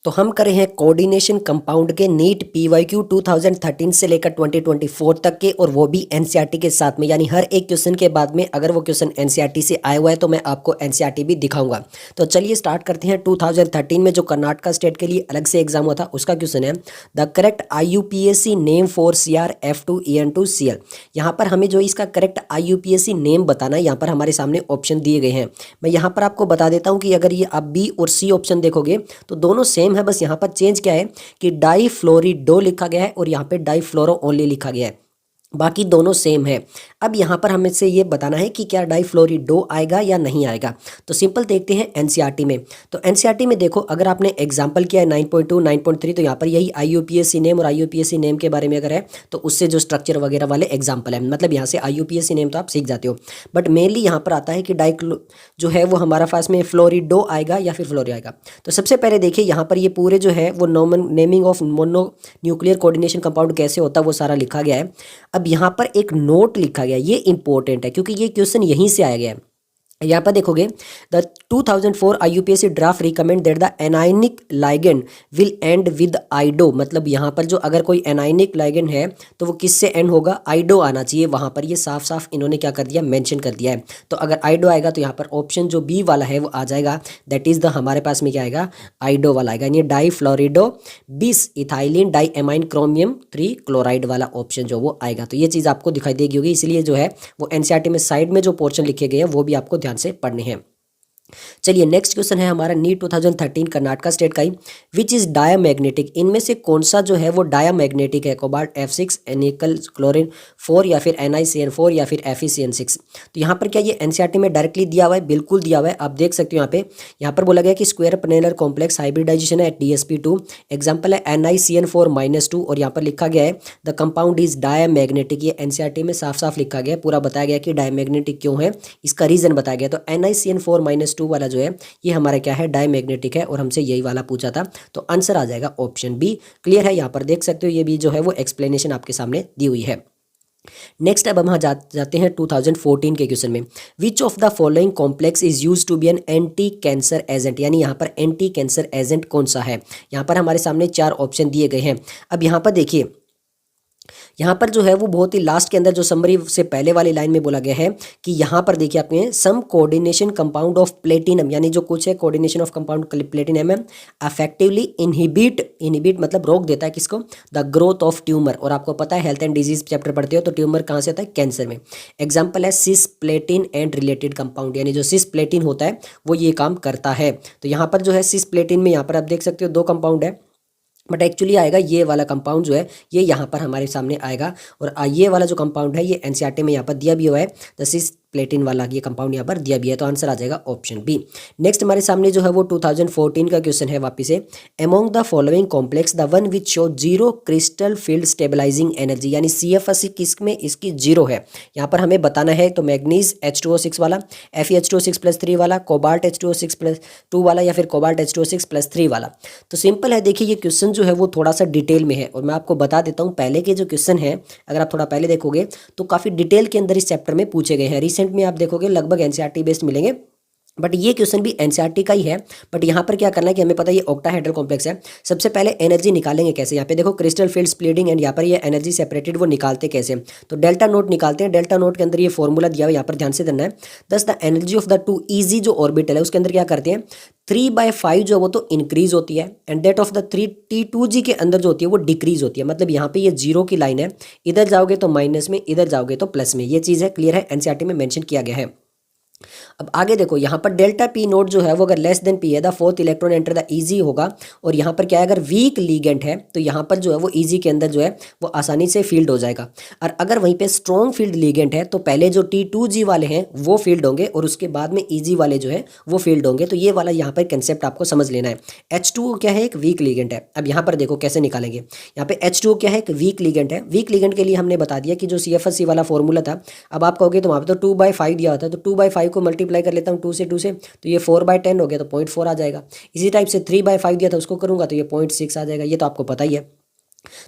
तो हम कर रहे हैं कोऑर्डिनेशन कंपाउंड के नीट पीवाईक्यू 2013 से लेकर 2024 तक के, और वो भी एनसीईआरटी के साथ में, यानी हर एक क्वेश्चन के बाद में अगर वो क्वेश्चन एनसीईआरटी से आया हुआ है तो मैं आपको एनसीईआरटी भी दिखाऊंगा। तो चलिए स्टार्ट करते हैं। 2013 में जो कर्नाटका स्टेट के लिए अलग से एग्जाम हुआ था उसका क्वेश्चन है, the correct IUPAC name for CR F2EN2CL। यहाँ पर हमें जो इसका करेक्ट IUPAC नेम बताना है, यहाँ पर हमारे सामने ऑप्शन दिए गए हैं। मैं यहाँ पर आपको बता देता हूँ कि अगर ये आप बी और सी ऑप्शन देखोगे तो दोनों सेम है, बस यहाँ पर चेंज क्या है कि डाईफ्लोरिडो लिखा गया है और यहाँ पे डाईफ्लोरो ओनली लिखा गया है, बाकी दोनों सेम है। अब यहाँ पर हमें से ये बताना है कि क्या डाईफ्लोरिडो आएगा या नहीं आएगा। तो सिंपल देखते हैं एनसीईआरटी में। तो एनसीईआरटी में देखो, अगर आपने एग्जाम्पल किया है 9.2 9.3 तो यहाँ पर यही IUPAC नेम और IUPAC नेम के बारे में अगर है तो उससे जो स्ट्रक्चर वगैरह वाले एग्जाम्पल है, मतलब यहाँ से IUPAC नेम तो आप सीख जाते हो, बट मेनली यहाँ पर आता है कि जो है वो हमारा पास में फ्लोरिडो आएगा या फिर फ्लोरी आएगा। तो सबसे पहले देखिए यहाँ पर ये पूरे जो है वो naming of mono nuclear coordination compound कैसे होता है वो सारा लिखा गया है। अब यहाँ पर एक नोट लिखा गया, ये इंपॉर्टेंट है क्योंकि ये क्वेश्चन यहीं से आया गया है। यहाँ पर देखोगे, the 2004 IUPAC draft recommend that the anionic ligand will end with ido. मतलब यहाँ पर जो अगर कोई एनाइनिक लाइगेंड है तो वो किससे एंड होगा, आइडो आना चाहिए। वहाँ पर ये साफ साफ इन्होंने क्या कर दिया, मेंशन कर दिया है। तो अगर आइडो आएगा तो यहाँ पर ऑप्शन जो बी वाला है वो आ जाएगा, दैट इज द हमारे पास में क्या आएगा, आइडो वाला आएगा, यानी डाईफ्लोरिडो बिस इथाइलिन डाईएमाइन क्रोमियम 3 क्लोराइड वाला ऑप्शन जो वो आएगा। तो ये चीज़ आपको दिखाई देगी होगी, इसलिए जो है वो एनसीईआरटी में साइड में जो पोर्शन लिखे गए हैं वो भी आपको ध्यान से पढ़ने हैं। चलिए नेक्स्ट क्वेश्चन है हमारा नीट 2013 कर्नाटका स्टेट का ही, विच इज डायामैग्नेटिक। इनमें से कौन सा जो है वो डायामैग्नेटिक है, कोबाल्ट F6, निकल क्लोरीन 4 या फिर NiCN4 या फिर FeCN6। तो यहाँ पर क्या ये एनसीईआरटी में डायरेक्टली दिया हुआ है, बिल्कुल दिया हुआ है। आप देख सकते हो यहाँ पर बोला गया कि स्क्वायर पेनेलर कॉम्प्लेक्स हाइब्रिडाइजेशन है DsP2, एग्जाम्पल है NiCN4-2, और यहाँ पर लिखा गया है द कंपाउंड इज डायामैग्नेटिक। ये एनसीईआरटी में साफ साफ लिखा गया है, पूरा बताया गया कि डायामैग्नेटिक क्यों है, इसका रीजन बताया गया। तो NiCN4-2 वाला जो है ये हमारा क्या है, डायमैग्नेटिक है, और हमसे यही वाला पूछा था। तो आंसर आ जाएगा ऑप्शन बी। क्लियर है, यहाँ पर देख सकते हो ये भी जो है वो एक्सप्लेनेशन आपके सामने दी हुई है। नेक्स्ट अब हम जाते हैं 2014 के क्वेश्चन में, which of the following complex is use to be an anti cancer agent. यानी यहाँ पर एंटी कैंसर एजेंट कौन सा है। यहाँ पर हमारे सामने 4 ऑप्शन दिए गए हैं। अब यहाँ पर देखिए, यहाँ पर जो है वो बहुत ही लास्ट के अंदर जो समरी से पहले वाली लाइन में बोला गया है कि यहाँ पर देखिए आपने सम कोऑर्डिनेशन कंपाउंड ऑफ प्लेटिनम, यानी जो कुछ है कोऑर्डिनेशन ऑफ कंपाउंड प्लेटिनम है, अफेक्टिवली इनहिबिट मतलब रोक देता है किसको, द ग्रोथ ऑफ ट्यूमर। और आपको पता है हेल्थ एंड डिजीज चैप्टर पढ़ते हो तो ट्यूमर कहाँ से होता है, कैंसर में। एग्जाम्पल है सिस्प्लेटिन एंड रिलेटेड कंपाउंड, यानी जो सिस्प्लेटिन होता है वो ये काम करता है। तो यहाँ पर जो है सिस्प्लेटिन में यहाँ पर आप देख सकते हो 2 कंपाउंड है, बट एक्चुअली आएगा ये वाला कंपाउंड जो है ये यहाँ पर हमारे सामने आएगा। और ये वाला जो कंपाउंड है ये एनसीईआरटी में यहाँ पर दिया भी हुआ है, द प्लेटिन वाला ये कंपाउंड यहाँ पर दिया भी है। तो आंसर आ जाएगा ऑप्शन बी। नेक्स्ट हमारे सामने जो है वो 2014 का क्वेश्चन है वापिस से, among the following complex the one which show zero crystal field stabilising energy, यानी CFSC किसमें इसकी जीरो है, यहाँ पर हमें बताना है। तो मैग्नीज H2O6 वाला, FeH2O6+3 वाला, कोबाल्ट H2O6+2 वाला, या फिर कोबाल्ट H2O6+3 वाला। तो सिंपल है, देखिए ये क्वेश्चन जो है वो थोड़ा सा डिटेल में है, और मैं आपको बता देता हूँ पहले के जो क्वेश्चन है अगर आप थोड़ा पहले देखोगे तो काफ़ी डिटेल के अंदर इस चैप्टर में पूछे गए हैं। रिसेंट में आप देखोगे लगभग एनसीईआरटी बेस्ड मिलेंगे, बट ये क्वेश्चन भी एनसीईआरटी का ही है। बट यहाँ पर क्या करना है कि हमें पता है ये ऑक्टाहेड्रल कॉम्प्लेक्स है। सबसे पहले एनर्जी निकालेंगे कैसे, यहाँ पे देखो क्रिस्टल फील्ड स्प्लिटिंग एंड यहाँ पर ये एनर्जी सेपरेटेड वो निकालते कैसे, तो डेल्टा नोट निकालते हैं। डेल्टा नोट के अंदर ये फॉर्मूला दिया हुआ है, यहाँ पर ध्यान से देना है। दस the energy of the 2 easy जो ऑर्बिटल है उसके अंदर क्या करते हैं 3/5 जो वो तो इंक्रीज होती है, and date of the 3 T2G के अंदर जो होती है वो डिक्रीज होती है। मतलब यहाँ पे ये जीरो की लाइन है, इधर जाओगे तो माइनस में, इधर जाओगे तो प्लस में। ये चीज़ है, क्लियर है, एनसीईआरटी में मेंशन किया गया है। अब आगे देखो, यहाँ पर डेल्टा P नोट जो है वो अगर लेस देन P है, the 4th electron enter the easy होगा। और यहाँ पर क्या है, अगर वीक लीगेंट है तो यहाँ पर जो है वो ईजी के अंदर जो है वो आसानी से फील्ड हो जाएगा। और अगर वहीं पे स्ट्रॉन्ग फील्ड लीगेंट है तो पहले जो T2G वाले हैं वो फील्ड होंगे और उसके बाद में ईजी वाले जो है वो फील्ड होंगे। तो ये वाला यहाँ पर कंसेप्ट आपको समझ लेना है। H2O क्या है, एक वीक लीगेंट है। अब यहाँ पर देखो कैसे निकालेंगे, यहाँ पे H2O क्या है, एक वीक लीगेंट है। वीक लीगेंट के लिए हमने बता दिया कि जो CFSC वाला फॉर्मूला था, अब आप कहोगे तो वहाँ पर तो 2/5 दिया होता है, तो 2/5 को मल्टीप्लाई कर लेता हूँ 2 से, तो ये 4/10 हो गया तो 0.4 आ जाएगा। इसी टाइप से 3/5 दिया था उसको करूंगा तो ये 0.6 आ जाएगा। ये तो आपको पता ही है।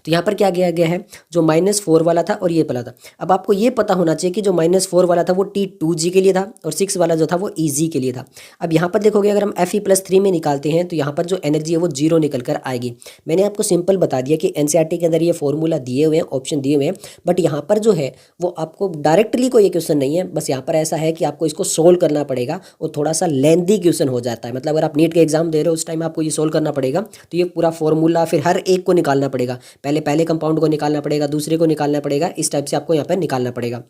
तो यहाँ पर क्या किया गया है, जो -4 वाला था और ये वाला था। अब आपको ये पता होना चाहिए कि जो -4 वाला था वो T2G के लिए था और 6 वाला जो था वो EG के लिए था। अब यहाँ पर देखोगे अगर हम Fe+3 में निकालते हैं तो यहाँ पर जो एनर्जी है वो 0 निकल कर आएगी। मैंने आपको सिंपल बता दिया कि NCERT के अंदर ये फॉर्मूला दिए हुए हैं, ऑप्शन दिए हुए हैं, बट यहाँ पर जो है वो आपको डायरेक्टली कोई क्वेश्चन नहीं है, बस यहाँ पर ऐसा है कि आपको इसको सोल्व करना पड़ेगा और थोड़ा सा लेंदी क्वेश्चन हो जाता है। मतलब अगर आप नीट के एग्जाम दे रहे हो उस टाइम आपको ये सोल्व करना पड़ेगा, तो ये पूरा फॉर्मूला फिर हर एक को निकालना पड़ेगा। पहले कंपाउंड को निकालना पड़ेगा, दूसरे को निकालना पड़ेगा, इस टाइप से आपको यहाँ पर निकालना पड़ेगा।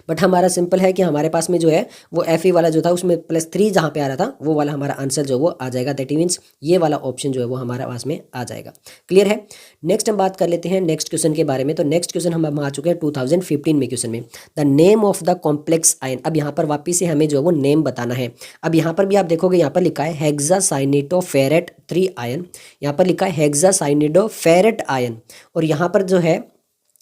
बट हमारा सिंपल है कि हमारे पास में जो है वो Fe वाला जो था उसमें +3 जहाँ पे आ रहा था वो वाला हमारा आंसर जो वो आ जाएगा। दैट मीन्स ये वाला ऑप्शन जो है वो हमारे पास में आ जाएगा। क्लियर है। नेक्स्ट हम बात कर लेते हैं नेक्स्ट क्वेश्चन के बारे में। तो नेक्स्ट क्वेश्चन हम आ चुके हैं 2015 में क्वेश्चन में, the name of the complex ion. अब यहाँ पर वापिस से हमें जो है वो नेम बताना है। अब यहाँ पर भी आप देखोगे यहाँ पर लिखा है हेक्सासाइनेटोफेरेट 3 आयन, यहाँ पर लिखा है हेक्सासाइनेटोफेरेट आयन और यहाँ पर जो है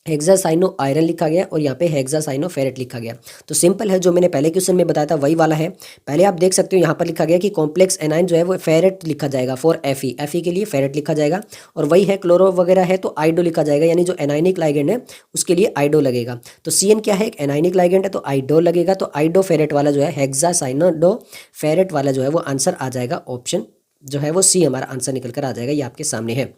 हेक्सासाइनो आयरन लिखा गया और यहाँ पे हेक्सासाइनो फेरेट लिखा गया। तो सिंपल है, जो मैंने पहले क्वेश्चन में बताया था वही वाला है। पहले आप देख सकते हो यहाँ पर लिखा गया कि कॉम्प्लेक्स एनाइन जो है वो फेरेट लिखा जाएगा फॉर Fe के लिए फेरेट लिखा जाएगा, और वही है क्लोरो वगैरह है तो आइडो लिखा जाएगा, यानी जो एनाइनिक लाइगेंड है उसके लिए आइडो लगेगा। तो CN क्या है, एक एनाइनिक लाइगेंड है तो आइडो लगेगा, तो आइडो फेरेट वाला जो है हेक्सासाइनोडो फेरेट वाला जो है वो आंसर आ जाएगा। ऑप्शन जो है वो C हमारा आंसर निकल कर आ जाएगा, ये आपके सामने है।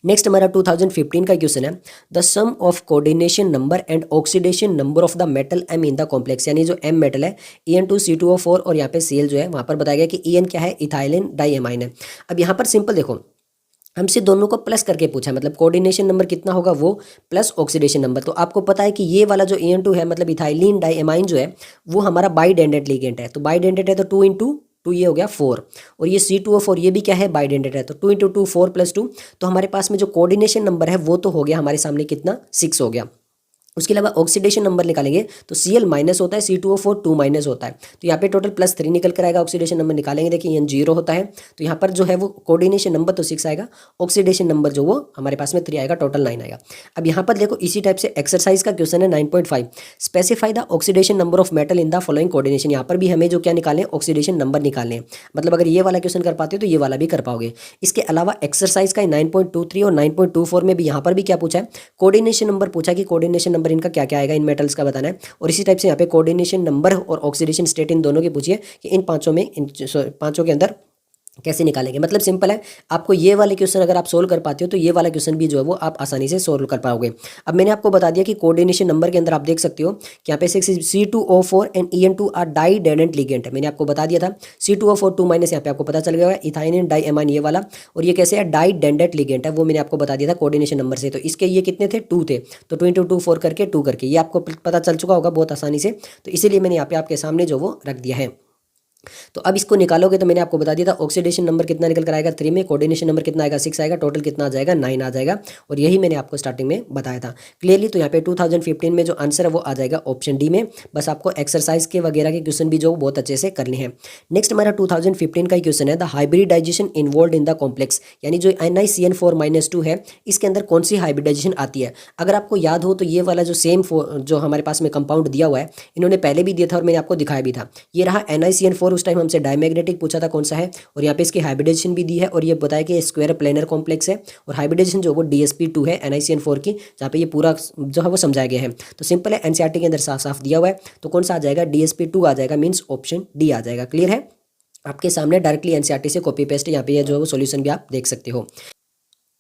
नेक्स्ट हमारा 2015 का क्वेश्चन है, the sum of coordination number and oxidation number of the metal M in the complex. यानी जो M मेटल है En2C2O4 और यहाँ पे Cl जो है वहाँ पर बताया गया कि En क्या है, इथाइलिन डाइएमाइन है। अब यहाँ पर सिंपल देखो, हमसे दोनों को प्लस करके पूछा, मतलब कोऑर्डिनेशन नंबर कितना होगा वो प्लस ऑक्सीडेशन नंबर। तो आपको पता है कि ये वाला जो En2 है मतलब इथाइलिन डाइएमाइन जो है वो हमारा बाइडेंडेट लिगेंड है। तो बाइडेंडेट है तो 2 × 2 ये हो गया 4, और ये C2O4 ये भी क्या है, बाइडेंडेट है, तो 2 × 2 4 + 2। तो हमारे पास में जो कोऑर्डिनेशन नंबर है वो तो हो गया हमारे सामने कितना, 6 हो गया। उसके अलावा ऑक्सीडेशन नंबर निकालेंगे तो Cl माइनस होता है, C2O4 2 माइनस होता है, तो यहाँ पे टोटल +3 निकल कर आएगा। ऑक्सीडेशन नंबर निकालेंगे, देखिए N 0 होता है, तो यहाँ पर जो है वो कोऑर्डिनेशन नंबर तो 6 आएगा, ऑक्सीडेशन नंबर जो वो हमारे पास में 3 आएगा, टोटल 9 आएगा। अब यहाँ पर देखो इसी टाइप से एक्सरसाइज का क्वेश्चन है 9.5, specify the oxidation number of metal in the following coordination. यहाँ पर भी हमें जो क्या निकालने हैं, ऑक्सीडेशन नंबर निकालने हैं। मतलब अगर ये वाला क्वेश्चन कर पाते हो तो ये वाला भी कर पाओगे। इसके अलावा एक्सरसाइज का 9.23 और 9.24 में भी यहाँ पर भी क्या पूछा है, कोऑर्डिनेशन नंबर पूछा कि कोऑर्डिनेशन नंबर इनका क्या क्या आएगा, इन मेटल्स का बताना है। और इसी टाइप से यहाँ पे कोऑर्डिनेशन नंबर और ऑक्सीडेशन स्टेट इन दोनों की पूछिए कि इन पांचों के अंदर कैसे निकालेंगे। मतलब सिंपल है, आपको ये वाले क्वेश्चन अगर आप सोल्व कर पाते हो तो ये वाला क्वेश्चन भी जो है वो आप आसानी से सोल्व कर पाओगे। अब मैंने आपको बता दिया कि कोऑर्डिनेशन नंबर के अंदर आप देख सकते हो कि यहाँ पे C2O4 and En2 are डाइडेंडेंट ligand है। मैंने आपको बता दिया था C2O4 2 माइनस, यहाँ पे आपको पता चल गया होगा इथाइलिन डाइएमाइन ये वाला, और ये कैसे है, डाइडेंडेंट लिगेंड है, वो मैंने आपको बता दिया था कोऑर्डिनेशन नंबर से। तो इसके ये कितने थे, 2 थे, तो 2 × 2 4 करके 2 करके ये आपको पता चल चुका होगा बहुत आसानी से। तो इसीलिए मैंने यहाँ पे आपके सामने जो वो रख दिया है। तो अब इसको निकालोगे तो मैंने आपको बता दिया था ऑक्सीडेशन नंबर कितना निकल कर आएगा 3 में, कोऑर्डिनेशन नंबर कितना आएगा 6 आएगा, टोटल कितना आ जाएगा 9 आ जाएगा, और यही मैंने आपको स्टार्टिंग में बताया था क्लियरली। तो यहाँ पे 2015 में जो आंसर है वो आ जाएगा ऑप्शन डी में। बस आपको एक्सरसाइज के वगैरह के क्वेश्चन भी जो बहुत अच्छे से करने हैं। नेक्स्ट हमारा 2015 का क्वेश्चन है, the hybridisation involve in the complex, यानी जो NiCN4-2 है इसके अंदर कौन सी हाइब्रिडाइजेशन आती है। अगर आपको याद हो तो ये वाला जो सेम जो हमारे पास में कंपाउंड दिया हुआ है इन्होंने पहले भी दिया था और मैंने आपको दिखाया भी था। ये रहा NiCN4, उस टाइम हमसे डायमैग्नेटिक पूछा था कौन सा है, और यहाँ पे इसकी हाइब्रिडाइजेशन भी दी है, और ये बताया कि स्क्वायर प्लेनर कॉम्प्लेक्स है, और हाइब्रिडाइजेशन जो वो DsP2 है NiCN4 की, जहाँ पे ये पूरा जो है वो समझाया गया है। तो सिंपल है, NCERT के अंदर साफ साफ दिया हुआ है, तो कौन सा आ जाएगा, DsP2 आ जाएगा, मीन्स ऑप्शन डी आ जाएगा। क्लियर है, आपके सामने डायरेक्टली NCERT से कॉपी पेस्ट यहाँ पे जो है वो सोल्यूशन भी आप देख सकते हो।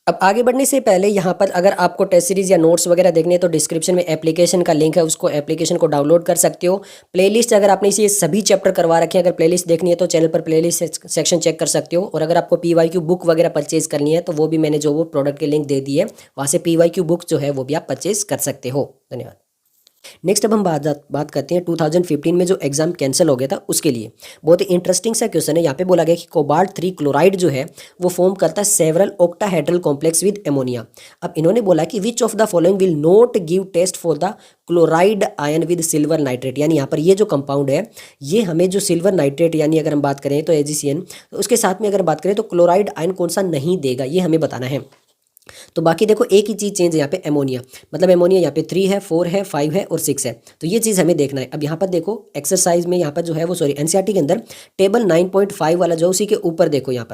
अब आगे बढ़ने से पहले यहाँ पर अगर आपको टेस्ट सीरीज या नोट्स वगैरह देखने हैं तो डिस्क्रिप्शन में एप्लीकेशन का लिंक है, उसको एप्लीकेशन को डाउनलोड कर सकते हो। प्लेलिस्ट अगर आपने इसे सभी चैप्टर करवा रखे हैं, अगर प्लेलिस्ट देखनी है तो चैनल पर प्लेलिस्ट सेक्शन चेक कर सकते हो। और अगर आपको PYQ बुक वगैरह परचेज करनी है तो वो भी मैंने जो वो प्रोडक्ट के लिंक दे दी है, वहाँ से PYQ बुक जो है वो भी आप परचेज कर सकते हो। धन्यवाद। नेक्स्ट अब हम बात करते हैं 2015 में जो एग्जाम कैंसिल हो गया था उसके लिए। बहुत ही इंटरेस्टिंग सा क्वेश्चन है। यहाँ पे बोला गया कि कोबाल्ट 3 क्लोराइड जो है वो फॉर्म करता है several octahedral complex with ammonia. अब इन्होंने बोला कि which of the following will not give test for the chloride ion with silver nitrate. यानी यहाँ पर ये जो कंपाउंड है ये हमें जो सिल्वर नाइट्रेट यानी अगर हम बात करें तो AgCN, तो उसके साथ में अगर बात करें तो क्लोराइड आयन कौन सा नहीं देगा, ये हमें बताना है। तो बाकी देखो एक ही चीज़ चेंज है यहाँ पे, एमोनिया, मतलब एमोनिया यहाँ पे 3 है, 4 है, 5 है और 6 है। तो ये चीज़ हमें देखना है। अब यहाँ पर देखो एक्सरसाइज में यहाँ पर जो है वो सॉरी एनसीईआरटी के अंदर टेबल 9.5 वाला जो उसी के ऊपर देखो यहाँ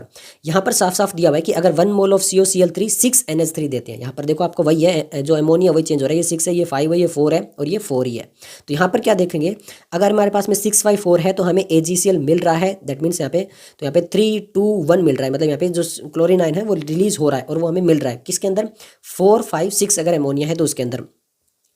पर साफ साफ दिया हुआ है कि अगर 1 मोल ऑफ COCl3 6 NH3 देते हैं। यहाँ पर देखो आपको वही है, जो एमोनिया वही चेंज हो रहा है, ये 6 है, ये 5 है, ये 4 है और ये 4 ही है। तो यहाँ पर क्या देखेंगे, अगर हमारे पास में 6, 5, 4 है तो हमें AgCl मिल रहा है, दैट मीन्स यहाँ पे तो यहाँ पे 3, 2, 1 मिल रहा है, मतलब यहाँ पे जो क्लोरीन आयन है वो रिलीज हो रहा है और वो हमें मिल रहा है किसके अंदर, 4, 5, 6 अगर एमोनिया है तो उसके अंदर।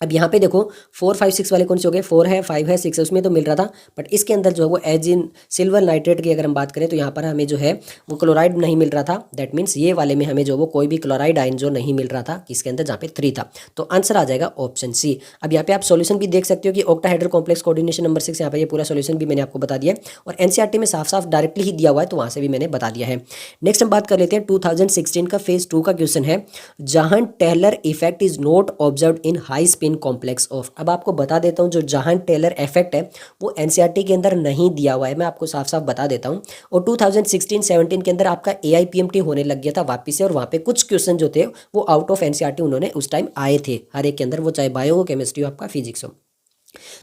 अब यहाँ पे देखो 4, 5, 6 वाले कौन से हो गए, 4 है, 5 है, 6 है, उसमें तो मिल रहा था। बट इसके अंदर जो है वो एज इन सिल्वर नाइट्रेट की अगर हम बात करें तो यहाँ पर हमें जो है वो क्लोराइड नहीं मिल रहा था। दैट मीन्स ये वाले में हमें जो वो कोई भी क्लोराइड आयन जो नहीं मिल रहा था किसके अंदर, जहाँ पे 3 था। तो आंसर आ जाएगा ऑप्शन सी। अब यहाँ पे आप सोल्यूशन भी देख सकते हो कि ऑक्टाहेड्रल कॉम्प्लेक्स कोऑर्डिनेशन नंबर 6, यहाँ पे ये पूरा सोल्यूशन भी मैंने आपको बता दिया है और एनसीईआरटी में साफ साफ डायरेक्टली ही दिया हुआ है, तो वहाँ से भी मैंने बता दिया है। नेक्स्ट हम बात कर लेते हैं 2016 का फेज 2 का क्वेश्चन है, Jahn Teller effect is not observed in high spin complex of. अब आपको बता देता हूं जो जहां टेलर इफेक्ट है वो एनसीईआरटी के अंदर नहीं दिया हुआ है, मैं आपको साफ साफ बता देता हूं। और 2016-17 के अंदर आपका AIPMT होने लग गया था वापस से, और वहां पे कुछ क्वेश्चन जो थे वो आउट ऑफ एनसीईआरटी उन्होंने उस टाइम आए थे हर एक के अंदर, वो चाहे बायो हो, केमिस्ट्री हो, आपका फिजिक्स हो।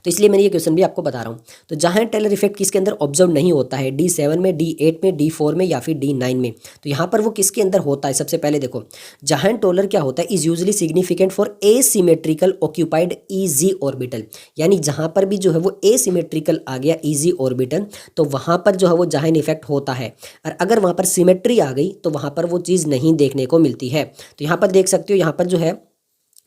तो इसलिए मैंने ये क्वेश्चन भी आपको बता रहा हूँ। तो जहां टेलर इफेक्ट किसके अंदर ऑब्जर्व नहीं होता है, D7 में, D8 में, D4 में या फिर D9 में, तो यहाँ पर वो किसके अंदर होता है। सबसे पहले देखो जहां टेलर क्या होता है, is usually significant for asymmetrical occupied EZ orbital, यानी जहां पर भी जो है वो एसिमेट्रिकल आ गया EZ ऑर्बिटल तो वहां पर जो है वो जहां इफेक्ट होता है। और अगर वहां पर सिमेट्री आ गई तो वहां पर वो चीज़ नहीं देखने को मिलती है। तो यहाँ पर देख सकते हो, यहाँ पर जो है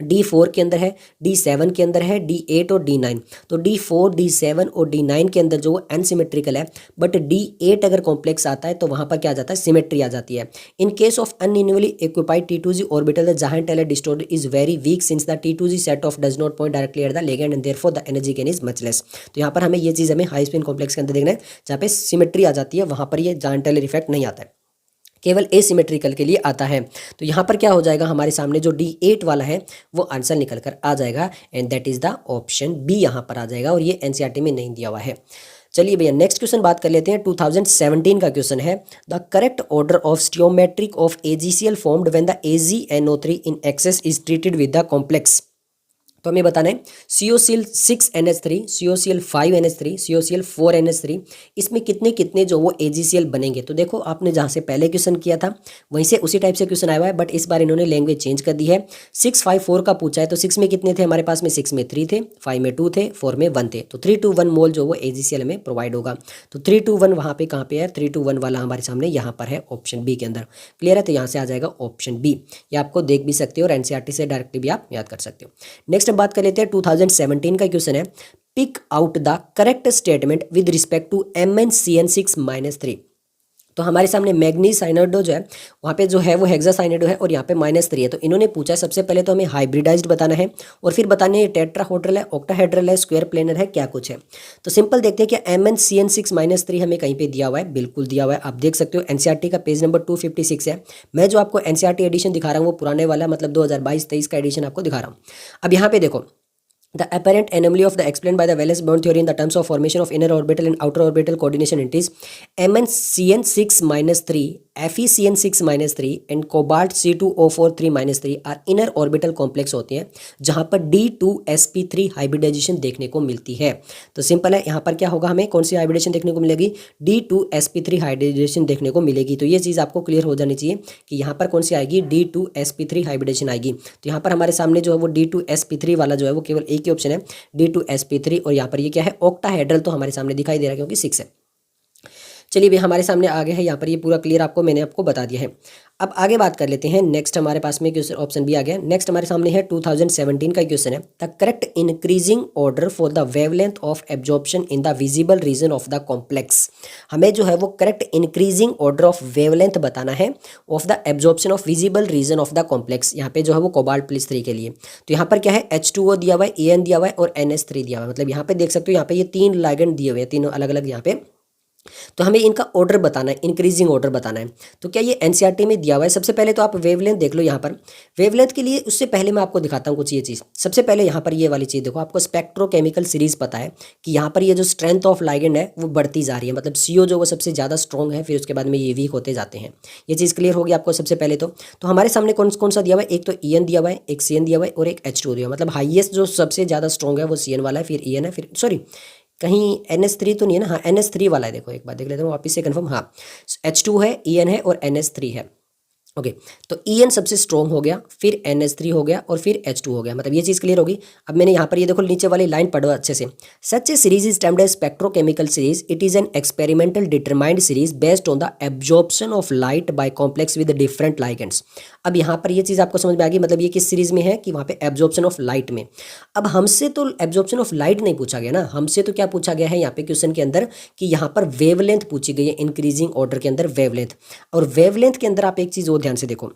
D4 के अंदर है, D7 के अंदर है, D8 और D9। तो D4, D7 और D9 के अंदर जो अनसिमेट्रिकल है, बट D8 अगर कॉम्प्लेक्स आता है तो वहाँ पर क्या आ जाता है, सिमेट्री आ जाती है। In case of unequally occupied T2G orbital the Jahn Teller distorted is very weak since the T2G set of does not point directly at the ligand and therefore the energy gain is much less. तो यहाँ पर हमें ये चीज़ हमें high spin complex के अंदर देखना है, जहाँ पे सिमेट्री आ जाती है, वहाँ पर ये जहां टेलर इफेक्ट नहीं आता है, केवल एसिमेट्रिकल के लिए आता है। तो यहाँ पर क्या हो जाएगा, हमारे सामने जो D8 वाला है वो आंसर निकल कर आ जाएगा and that is the option B यहाँ पर आ जाएगा, और ये एनसीईआरटी में नहीं दिया हुआ है। चलिए भैया नेक्स्ट क्वेश्चन बात कर लेते हैं। 2017 का क्वेश्चन है, the correct order of stoichiometric of AgCl formed when the AgNO3 in excess is treated with the complex. तो हमें बताना है COCl6NH3, COCl5NH3, COCl4NH3, इसमें कितने कितने जो वो AgCl बनेंगे। तो देखो आपने जहाँ से पहले क्वेश्चन किया था वहीं से उसी टाइप से क्वेश्चन आया हुआ है, बट इस बार इन्होंने लैंग्वेज चेंज कर दी है। 6, 5, 4 का पूछा है, तो 6 में कितने थे हमारे पास में, 6 में 3 थे, 5 में 2 थे, 4 में 1 थे। तो 3 to 1 मोल जो वो AgCl में प्रोवाइड होगा। तो 3 to 1 वहाँ पे कहाँ पे है, 3 to 1 वाला हमारे सामने यहाँ पर है ऑप्शन बी के अंदर। क्लियर है, तो यहाँ से आ जाएगा ऑप्शन बी। ये आपको देख भी सकते हो और एनसीईआरटी से डायरेक्टली भी आप याद कर सकते हो। नेक्स्ट बात कर लेते हैं 2017 का क्वेश्चन है, pick out the correct statement with respect to MnCN6-3। तो हमारे सामने मैग्नीज साइनाइडो जो है वहाँ पे जो है वो हेक्सा साइनाइडो है और यहाँ पे -3 है। तो इन्होंने पूछा है सबसे पहले तो हमें हाइब्रिडाइज्ड बताना है और फिर बताने है टेट्राहेड्रल है, ऑक्टाहेड्रल है, स्क्वायर प्लेनर है, क्या कुछ है। तो सिंपल देखते हैं कि MnCN6-3 हमें कहीं पे दिया हुआ है, बिल्कुल दिया हुआ है। आप देख सकते हो एनसीईआरटी का पेज नंबर 256 है। मैं जो आपको एनसीईआरटी एडिशन दिखा रहा हूँ वो पुराने वाला, मतलब 2022-23 का एडिशन आपको दिखा रहा हूँ। अब यहाँ पे देखो, the apparent anomaly of the explained by the valence bond theory in the terms of formation of inner orbital and outer orbital coordination entities MnCN6-3, FeCN6-3 and cobalt C2O4 3-3 are inner orbital complex होते हैं जहाँ पर D2sp3 hybridisation देखने को मिलती है। तो simple है, यहाँ पर क्या होगा, हमें कौन सी हाइब्रिडेशन देखने को मिलेगी, D2sp3 हाइब्रिडेशन देखने को मिलेगी। तो ये चीज़ आपको क्लियर हो जानी चाहिए कि यहाँ पर कौन सी आएगी, D2sp3 हाइब्रिडेशन आएगी। तो यहाँ पर हमारे सामने जो है वो D2sp3 वाला जो है वो केवल एक ही ऑप्शन है, D2sp3, और यहाँ पर ये क्या है, ऑक्टाहेड्रल तो हमारे सामने दिखाई दे रहा है क्योंकि 6 है। चलिए भी हमारे सामने आ गया है, यहाँ पर ये पूरा क्लियर मैंने आपको बता दिया है। अब आगे बात कर लेते हैं। नेक्स्ट हमारे पास में क्वेश्चन ऑप्शन भी आ गया। नेक्स्ट हमारे सामने है 2017 का क्वेश्चन है, the correct increasing order for the wavelength of absorption in the visible region of the complex. हमें जो है वो correct increasing order of wavelength बताना है of the absorption of visible region of the complex. यहाँ पे जो है वो कोबाल्ट+3 के लिए। तो यहाँ पर क्या है, H2O दिया हुआ है, AN दिया हुआ है और NH3 दिया हुआ है। मतलब यहाँ पे देख सकते हो, यहाँ पे ये 3 लाइगेंड दिए हुए हैं, तीनों अलग अलग यहाँ पे तो हमें इनका ऑर्डर बताना है, इंक्रीजिंग ऑर्डर बताना है। तो क्या ये एनसीईआरटी में दिया हुआ है? सबसे पहले तो आप वेवलेंथ देख लो यहाँ पर। वेवलेंथ के लिए उससे पहले मैं आपको दिखाता हूँ कुछ ये चीज़। सबसे पहले यहाँ पर ये वाली चीज़ देखो, आपको स्पेक्ट्रोकेमिकल सीरीज पता है कि यहाँ पर ये जो स्ट्रेंथ ऑफ लाइगेंड है वो बढ़ती जा रही है, मतलब CO जो वो सबसे ज़्यादा स्ट्रॉन्ग है, फिर उसके बाद में ये वीक होते जाते हैं। ये चीज़ क्लियर होगी आपको सबसे पहले तो हमारे सामने कौन कौन सा दिया हुआ है? एक तो EN दिया हुआ है, एक CN दिया हुआ है और एक H2 दिया हुआ है। मतलब हाईएस्ट जो सबसे ज़्यादा स्ट्रॉन्ग है वो CN वाला है, फिर EN है, फिर सॉरी कहीं NH3 तो नहीं है ना, हाँ NH3 वाला है। देखो एक बार देख लेता हूँ वापस से कंफर्म, हाँ H2 है, EN है और NH3 है। ओके तो EN सबसे स्ट्रॉन्ग हो गया, फिर NH3 हो गया और फिर H2 हो गया। मतलब ये चीज़ क्लियर होगी। अब मैंने यहाँ पर ये देखो नीचे वाली लाइन पढ़ो अच्छे से। Such a series is termed as spectrochemical series, it is an experimental determined series based on the absorption of light by complex with different ligands. अब यहाँ पर ये चीज़ आपको समझ में आ गई, मतलब ये किस सीरीज में है कि वहाँ पे एब्जॉर्प्शन ऑफ लाइट में। अब हमसे तो एब्जॉर्प्शन ऑफ लाइट नहीं पूछा गया ना, हमसे तो क्या पूछा गया है यहाँ पे क्वेश्चन के अंदर कि यहाँ पर वेवलेंथ पूछी गई है, इंक्रीजिंग ऑर्डर के अंदर वेवलेंथ। और वेवलेंथ के अंदर आप एक चीज़ और ध्यान से देखो,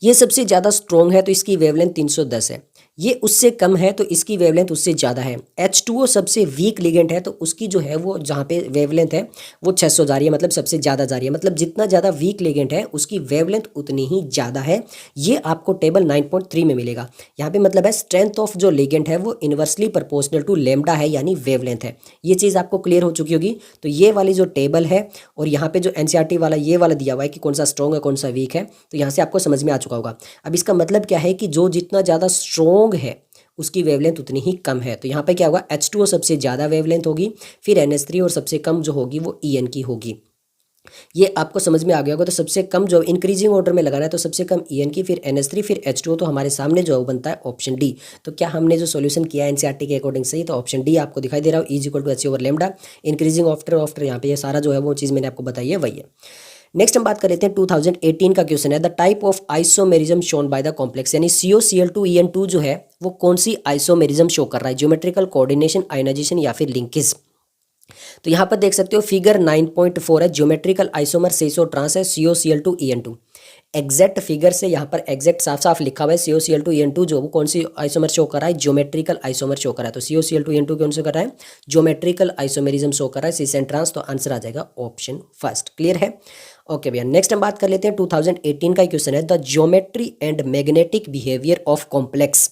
ये सबसे ज़्यादा स्ट्रॉन्ग है तो इसकी वेवलेंथ 310 है, ये उससे कम है तो इसकी वेवलेंथ उससे ज़्यादा है। H2O सबसे वीक लिगेंड है तो उसकी जो है वो जहाँ पे वेवलेंथ है वो 600 जा रही है, मतलब सबसे ज़्यादा जा रही है। मतलब जितना ज़्यादा वीक लिगेंड है उसकी वेवलेंथ उतनी ही ज़्यादा है। ये आपको टेबल 9.3 में मिलेगा। यहाँ पे मतलब है स्ट्रेंथ ऑफ जो लिगेंड है वो इन्वर्सली प्रोपोर्शनल टू लेमडा है, यानी वेवलेंथ है। ये चीज़ आपको क्लियर हो चुकी होगी। तो ये वाली जो टेबल है और यहाँ पे जो एनसीईआरटी वाला ये वाला दिया हुआ है कि कौन सा स्ट्रॉन्ग है कौन सा वीक है, तो यहाँ से आपको समझ में आ चुका होगा। अब इसका मतलब क्या है कि जो जितना ज़्यादा स्ट्रॉन्ग है उसकी वेवलेंथ उतनी ही कम है। तो यहाँ पे क्या होगा, H2O सबसे ज़्यादा वेवलेंथ होगी, फिर NH3 और सबसे कम जो होगी वो EN की होगी। ये आपको समझ में आ गया होगा। तो सबसे कम जो इंक्रीजिंग ऑर्डर में लगाना है तो सबसे कम EN की, फिर NH3, फिर H2O। तो हमारे सामने जो बनता है ऑप्शन डी। तो क्या हमने जो सॉल्यूशन किया है एनसीईआरटी के अकॉर्डिंग सही, तो ऑप्शन डी आपको दिखाई दे रहा हो, E=H/λ। इंक्रीजिंग आफ्टर यहाँ पे ये सारा जो है वो चीज़ मैंने आपको बताई है वही है। नेक्स्ट हम बात कर लेते हैं 2018 का क्वेश्चन है, the type of isomerism shown by the complex, यानी COCl2EN2 जो है वो कौन सी आइसोमेरिज्म शो कर रहा है, ज्योमेट्रिकल, कोऑर्डिनेशन, आयनाइजेशन या फिर लिंकेज। तो यहाँ पर देख सकते हो फिगर 9.4 है, ज्योमेट्रिकल आइसोमर सेसो ट्रांस है COCl2EN2। एग्जैक्ट फिगर से यहाँ पर एग्जैक्ट साफ साफ लिखा हुआ है COCl2EN2 जो वो कौन सी आइसोमर शो कर रहा है, ज्योमेट्रिकल आइसोमर शो कर रहा है। तो COCl2EN2 कौन से कर रहा है, ज्योमेट्रिकल आइसोमेरिज्म शो कर रहा है, सीस एंड ट्रांस। तो आंसर आ जाएगा ऑप्शन फर्स्ट। क्लियर है। ओके भैया, नेक्स्ट हम बात कर लेते हैं 2018 का क्वेश्चन है, the geometry and magnetic behaviour of complex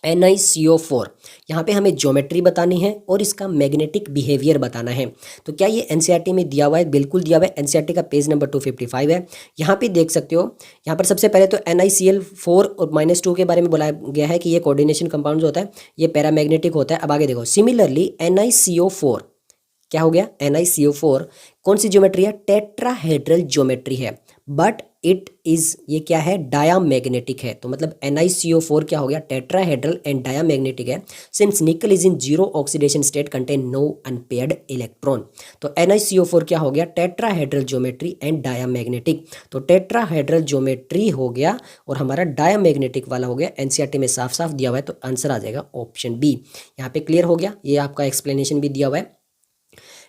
NiCO4। यहाँ पे हमें ज्योमेट्री बतानी है और इसका मैग्नेटिक बिहेवियर बताना है। तो क्या ये एनसीईआरटी में दिया हुआ है? बिल्कुल दिया हुआ है। एनसीईआरटी का पेज नंबर 255 है। यहाँ पे देख सकते हो, यहाँ पर सबसे पहले तो NiCl4 और -2 के बारे में बोला गया है कि ये कोऑर्डिनेशन कंपाउंड जो होता है ये पैरामैग्नेटिक होता है। अब आगे देखो, सिमिलरली NiCO4 क्या हो गया, NiCO4 कौन सी ज्योमेट्री है, टेट्राहेड्रल ज्योमेट्री है, बट इट इज ये क्या है, डायामैग्नेटिक है। तो मतलब NiCO4 क्या हो गया, टेट्राहेड्रल एंड डायामैग्नेटिक है, since nickel is in zero oxidation state contain no unpaired electron. तो NiCO4 क्या हो गया, टेट्राहेड्रल ज्योमेट्री एंड डायामैग्नेटिक। तो टेट्राहेड्रल ज्योमेट्री हो गया और हमारा डायामैग्नेटिक वाला हो गया। एनसीईआरटी में साफ साफ दिया हुआ है तो आंसर आ जाएगा ऑप्शन बी। यहाँ पे क्लियर हो गया, ये आपका एक्सप्लेनेशन भी दिया हुआ है।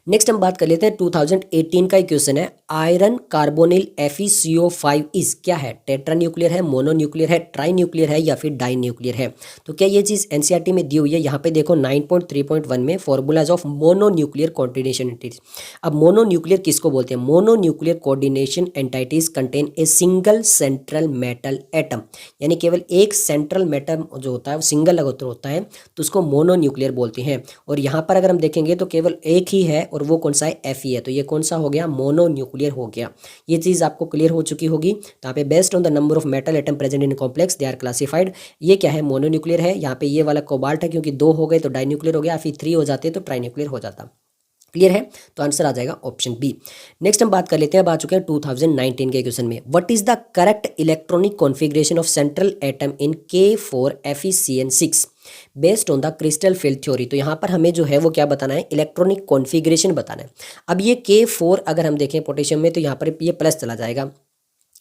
नेक्स्ट हम बात कर लेते हैं 2018 का क्वेश्चन है, आयरन कार्बोनिल FeCO5 इज क्या है, टेट्रा न्यूक्लियर है, मोनो न्यूक्लियर है, ट्राई न्यूक्लियर है या फिर डाई न्यूक्लियर है। तो क्या ये चीज़ एनसीईआरटी में दी हुई है? यहाँ पे देखो 9.3.1 में formulas of mono nuclear coordination entities. अब मोनो न्यूक्लियर किसको बोलते हैं, mono nuclear coordination entities contain a single central metal atom, यानी केवल एक सेंट्रल मेटल जो होता है वो सिंगल होता है तो उसको मोनो न्यूक्लियर बोलते हैं। और यहाँ पर अगर हम देखेंगे तो केवल एक ही है और वो कौन सा है, Fe है। तो ये कौन सा हो गया, मोनो न्यूक्लियर हो गया। ये चीज़ आपको क्लियर हो चुकी होगी। तो यहाँ पे based on the number of metal atom present in complex they are classified. ये क्या है, मोनो न्यूक्लियर है। यहाँ पे ये वाला कोबाल्ट है, क्योंकि 2 हो गए तो डाई न्यूक्लियर हो गया, फिर 3 हो जाते तो ट्राई न्यूक्लियर हो जाता। क्लियर है, तो आंसर आ जाएगा ऑप्शन बी। नेक्स्ट हम बात कर लेते हैं, अब आ चुके हैं 2019 के क्वेश्चन में, what is the correct electronic configuration of central atom in K4FeCN6 based on the crystal field theory. तो यहाँ पर हमें जो है वो क्या बताना है, इलेक्ट्रॉनिक कॉन्फ़िगरेशन बताना है। अब ये K4 अगर हम देखें पोटेशियम में तो यहाँ पर ये प्लस चला जाएगा,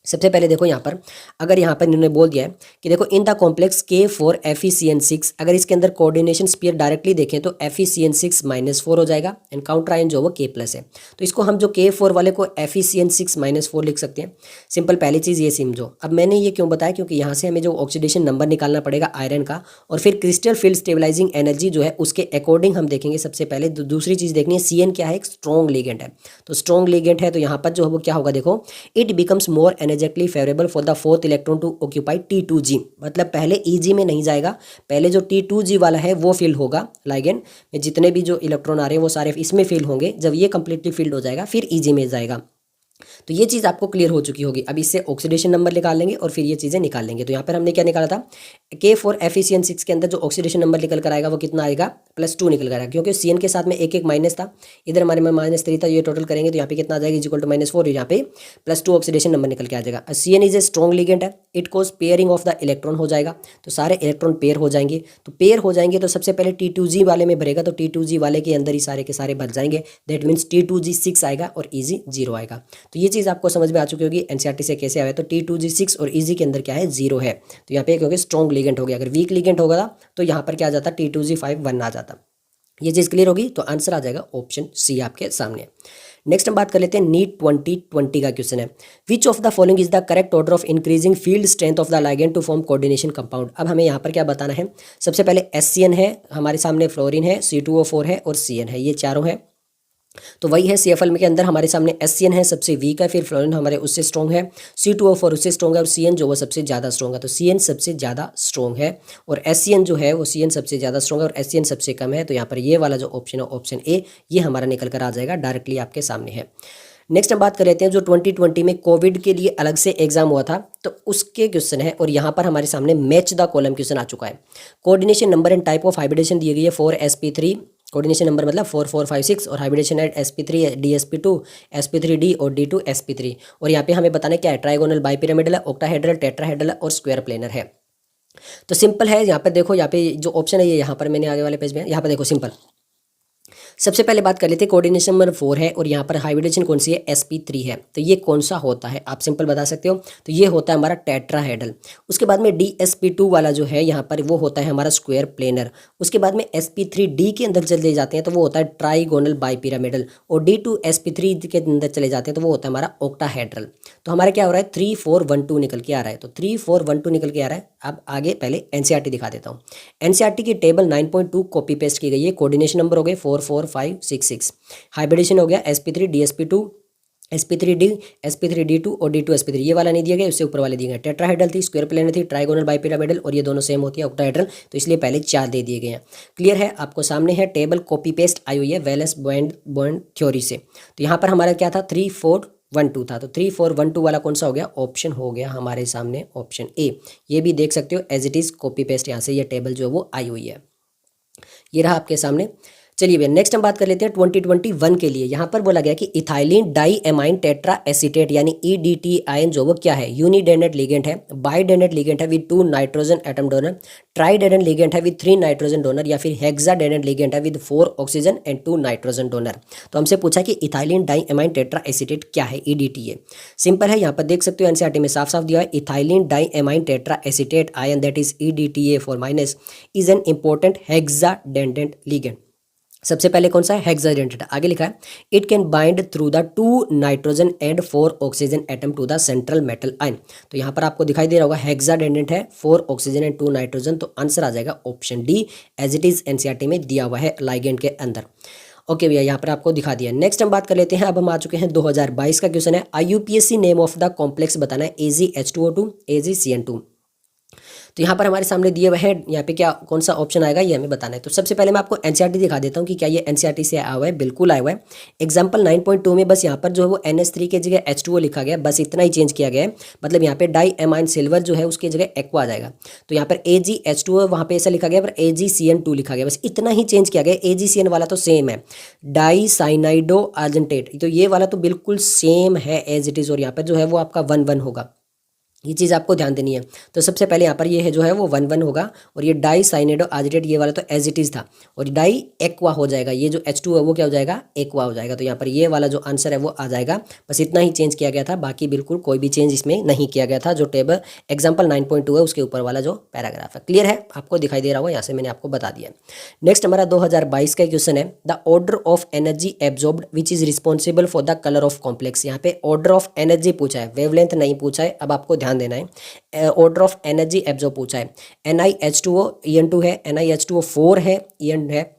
सबसे पहले देखो यहाँ पर, अगर यहाँ पर इन्होंने बोल दिया है कि देखो इन द कॉम्प्लेक्स K4FeCN6, अगर इसके अंदर कोऑर्डिनेशन स्पीयर डायरेक्टली देखें तो FeCN6 -4 हो जाएगा एंड काउंटर आयन जो वो K+ है। तो इसको हम जो K4 वाले को FeCN6 -4 लिख सकते हैं। सिंपल, पहली चीज़ ये समझो। अब मैंने ये क्यों बताया, क्योंकि यहाँ से हमें जो ऑक्सीडेशन नंबर निकालना पड़ेगा आयरन का, और फिर क्रिस्टल फील्ड स्टेबलाइजिंग एनर्जी जो है उसके अकॉर्डिंग हम देखेंगे। सबसे पहले दूसरी चीज़ देखनी है, CN क्या है, एक स्ट्रॉन्ग लिगेंड है। तो स्ट्रॉन्ग लिगेंड है तो यहाँ पर जो है वो क्या होगा, देखो it becomes more energetically favourable for the fourth electron to occupy T2G। मतलब पहले EG में नहीं जाएगा, पहले जो T2G वाला है वो फिल होगा। लाइगेंड में जितने भी जो इलेक्ट्रॉन आ रहे हैं वो सारे इसमें फिल होंगे। जब ये कंप्लीटली फिल्ड हो जाएगा फिर EG में जाएगा। तो ये चीज़ आपको क्लियर हो चुकी होगी। अब इससे ऑक्सीडेशन नंबर निकाल लेंगे और फिर ये चीज़ें निकाल लेंगे। तो यहाँ पर हमने क्या निकाला था, K4FeCN6 के अंदर जो ऑक्सीडेशन नंबर निकल कर आएगा वो कितना आएगा, +2 निकल कर आएगा, क्योंकि CN के साथ में एक एक माइनस था, इधर हमारे में -3 था। ये टोटल करेंगे तो यहाँ पे कितना आ जाएगा, इक्वल टू -4, यहाँ पे +2 ऑक्सीडेशन नंबर निकल के आ जाएगा। CN is a strong ligand है, it cause pairing of the electron हो जाएगा। तो सारे इलेक्ट्रॉन पेयर हो जाएंगे। तो पेयर हो जाएंगे तो सबसे पहले T2G वाले में भरेगा, तो T2G वाले के अंदर ही सारे के सारे भर जाएंगे। दैट मीन्स T2G 6 आएगा और EG 0 आएगा। तो ये चीज़ आपको समझ में आ चुकी होगी एनसीईआरटी से कैसे आया। तो T2G 6 और EG के अंदर क्या है, 0 है। तो यहाँ पे क्योंकि स्ट्रॉन्ग लिगेंड हो गया, अगर वीक लिगेंड होगा तो यहाँ पर क्या आ जाता, T2G 5 1 आ जाता। ये चीज़ क्लियर होगी। तो आंसर आ जाएगा ऑप्शन सी आपके सामने। नेक्स्ट हम बात कर लेते हैं नीट 2020 का क्वेश्चन है, which of the following is the correct order of increasing field strength of the ligand to form coordination compound. अब हमें यहाँ पर क्या बताना है, सबसे पहले SCN है हमारे सामने, फ्लोरीन है, C2O4 है और CN है, ये चारों है। तो वही है CFL में के अंदर हमारे सामने SCN है सबसे वीक है, फिर फ्लोरीन हमारे उससे स्ट्रॉन्ग है, C2O4 उससे स्ट्रॉन्ग है और CN जो वो सबसे ज़्यादा स्ट्रॉन्ग है। तो CN सबसे ज़्यादा स्ट्रॉन्ग है और SCN जो है वो CN सबसे ज़्यादा स्ट्रॉन्ग है और SCN सबसे कम है। तो यहाँ पर ये वाला जो ऑप्शन है, ऑप्शन ए, ये हमारा निकल कर आ जाएगा, डायरेक्टली आपके सामने है। नेक्स्ट हम बात कर लेते हैं जो 2020 में कोविड के लिए अलग से एग्जाम हुआ था, तो उसके क्वेश्चन है और यहाँ पर हमारे सामने मैच द कॉलम क्वेश्चन आ चुका है। Coordination number and type of hybridisation दी गई है 4sp3, कोऑर्डिनेशन नंबर मतलब 4456 और hybridisation eight sp3 dsp2 sp3d और d2 sp3। और यहाँ पे हमें बताना क्या है, ट्राइगोनल बाइपिरामिडल है, ऑक्टाहेड्रल, टेट्राहेड्रल और स्क्वायर प्लेनर है। तो सिंपल है, यहाँ पर देखो, यहाँ पे जो ऑप्शन है ये यहाँ पर मैंने आगे वाले पेज में, यहाँ पर देखो सिंपल। सबसे पहले बात कर लेते हैं, कोऑर्डिनेशन नंबर 4 है और यहाँ पर हाइब्रिडेशन कौन सी है, sp3 है। तो ये कौन सा होता है, आप सिंपल बता सकते हो। तो ये होता है हमारा टेट्राहेड्रल। उसके बाद में dsp2 वाला जो है यहाँ पर वो होता है हमारा स्क्वायर प्लेनर। उसके बाद में sp3d के अंदर चले जाते हैं तो वो होता है ट्राइगोनल बाइपिरामिडल और d2 sp3 के अंदर चले जाते हैं तो वो होता है हमारा ऑक्टाहेड्रल। तो हमारा क्या हो रहा है, 3 4 1 2 निकल के आ रहा है। तो 3 4 1 2 निकल के आ रहा है। अब आगे पहले एनसीईआरटी दिखा देता हूँ। एनसीईआरटी की टेबल 9.2 कॉपी पेस्ट की गई है। कोऑर्डिनेशन नंबर हो गए 4 4 5 6 6, हाइब्रिडेशन हो गया sp3 dsp2 sp3d sp3d2 और d2 sp3, ये वाला नहीं दिया गया, उससे ऊपर वाले दिए गए। टेट्राहेड्रल थी, स्क्वायर प्लेनर थी, ट्राइगोनल बाइपिरामिडल और ये दोनों सेम होती है ऑक्टाहेड्रल, तो इसलिए पहले 4 दे दिए गए हैं। क्लियर है, आपको सामने है टेबल, कॉपी पेस्ट आई हुई है वेलेस बॉन्ड थ्योरी से। तो यहाँ पर हमारा क्या था, 3 4 1 2 था। तो 3 4 1 2 वाला कौन सा हो गया, ऑप्शन हो गया हमारे सामने ऑप्शन ए। ये भी देख सकते हो as it is copy paste, यहाँ से ये टेबल जो है वो आई हुई है, ये रहा आपके सामने। चलिए भैया नेक्स्ट हम बात कर लेते हैं 2021 के लिए। यहाँ पर बोला गया कि ethylene di amine tetra acetate यानी EDT आयन जो वो क्या है, यूनिडेंडेंट लिगेंड है, बाइडेंडेंट लिगेंड है with 2 nitrogen atom donor, tridentate ligand है विद 3 नाइट्रोजन डोनर या फिर हेक्साडेंडेंट लिगेंड है with 4 oxygen and 2 nitrogen donor. तो हमसे पूछा कि ethylene di amine tetra acetate क्या है, EDT है। सिंपल है, यहाँ पर देख सकते हो एनसीईआरटी में साफ साफ दिया है, ethylene di amine tetra acetate ion that is EDTA 4- is an important hexadentate ligand. सबसे पहले कौन सा है, हेक्साडेंटेट। आगे लिखा है it can bind through the 2 nitrogen and 4 oxygen atom to the central metal ion. तो यहाँ पर आपको दिखाई दे रहा होगा हेक्साडेंटेट है, 4 ऑक्सीजन एंड 2 नाइट्रोजन। तो आंसर आ जाएगा option D, as it is NCERT में दिया हुआ है लाइगेंड के अंदर। ओके भैया, यहाँ पर आपको दिखा दिया। नेक्स्ट हम बात कर लेते हैं, अब हम आ चुके हैं 2022 का क्वेश्चन है, IUPAC name of the complex बताना है, AgH2O2 AgCN2। तो यहाँ पर हमारे सामने दिए हुए हैं, यहाँ पे क्या कौन सा ऑप्शन आएगा ये हमें बताना है। तो सबसे पहले मैं आपको एनसीईआरटी दिखा देता हूँ कि क्या ये एनसीईआरटी से आया हुआ है, बिल्कुल आया हुआ है। एग्जाम्पल 9.2 में बस यहाँ पर जो है वो NH3 के जगह H2O लिखा गया है, बस इतना ही चेंज किया गया है। मतलब यहाँ पे डाई एमाइन सिल्वर जो है उसकी जगह एक्वा आ जाएगा। तो यहाँ पर AgH2O वहाँ पे ऐसा लिखा गया, पर AgCN2 लिखा गया, बस इतना ही चेंज किया गया। AgCN वाला तो सेम है, डाई साइनाइडो आर्जेंटेट, तो ये वाला तो बिल्कुल सेम है एज इट इज़। और यहाँ पर जो है वो आपका 1 1 होगा। ये चीज़ आपको ध्यान देनी है। तो सबसे पहले यहाँ पर ये है जो है वो 1 1 होगा, और ये डाई साइनेडो एजिटेट ये वाला तो एज इट इज़ था, और डाई एक्वा हो जाएगा। ये जो H2 है वो क्या हो जाएगा, एक्वा हो जाएगा। तो यहाँ पर ये वाला जो आंसर है वो आ जाएगा। बस इतना ही चेंज किया गया था, बाकी बिल्कुल कोई भी चेंज इसमें नहीं किया गया था। जो टेबल एग्जाम्पल 9.2 है उसके ऊपर वाला जो पैराग्राफ है, क्लियर है, आपको दिखाई दे रहा होगा, यहाँ से मैंने आपको बता दिया। नेक्स्ट हमारा 2022 का क्वेश्चन है, the order of energy absorbed which is responsible for the colour of complex. यहाँ पे ऑर्डर ऑफ एनर्जी पूछा है, वेवलेंथ नहीं पूछा है। अब आपको ध्यान देना है, ऑर्डर ऑफ एनर्जी एब्जॉर्ब पूछा है। NiH2O EN2 है, NiH2O4 है, EN है,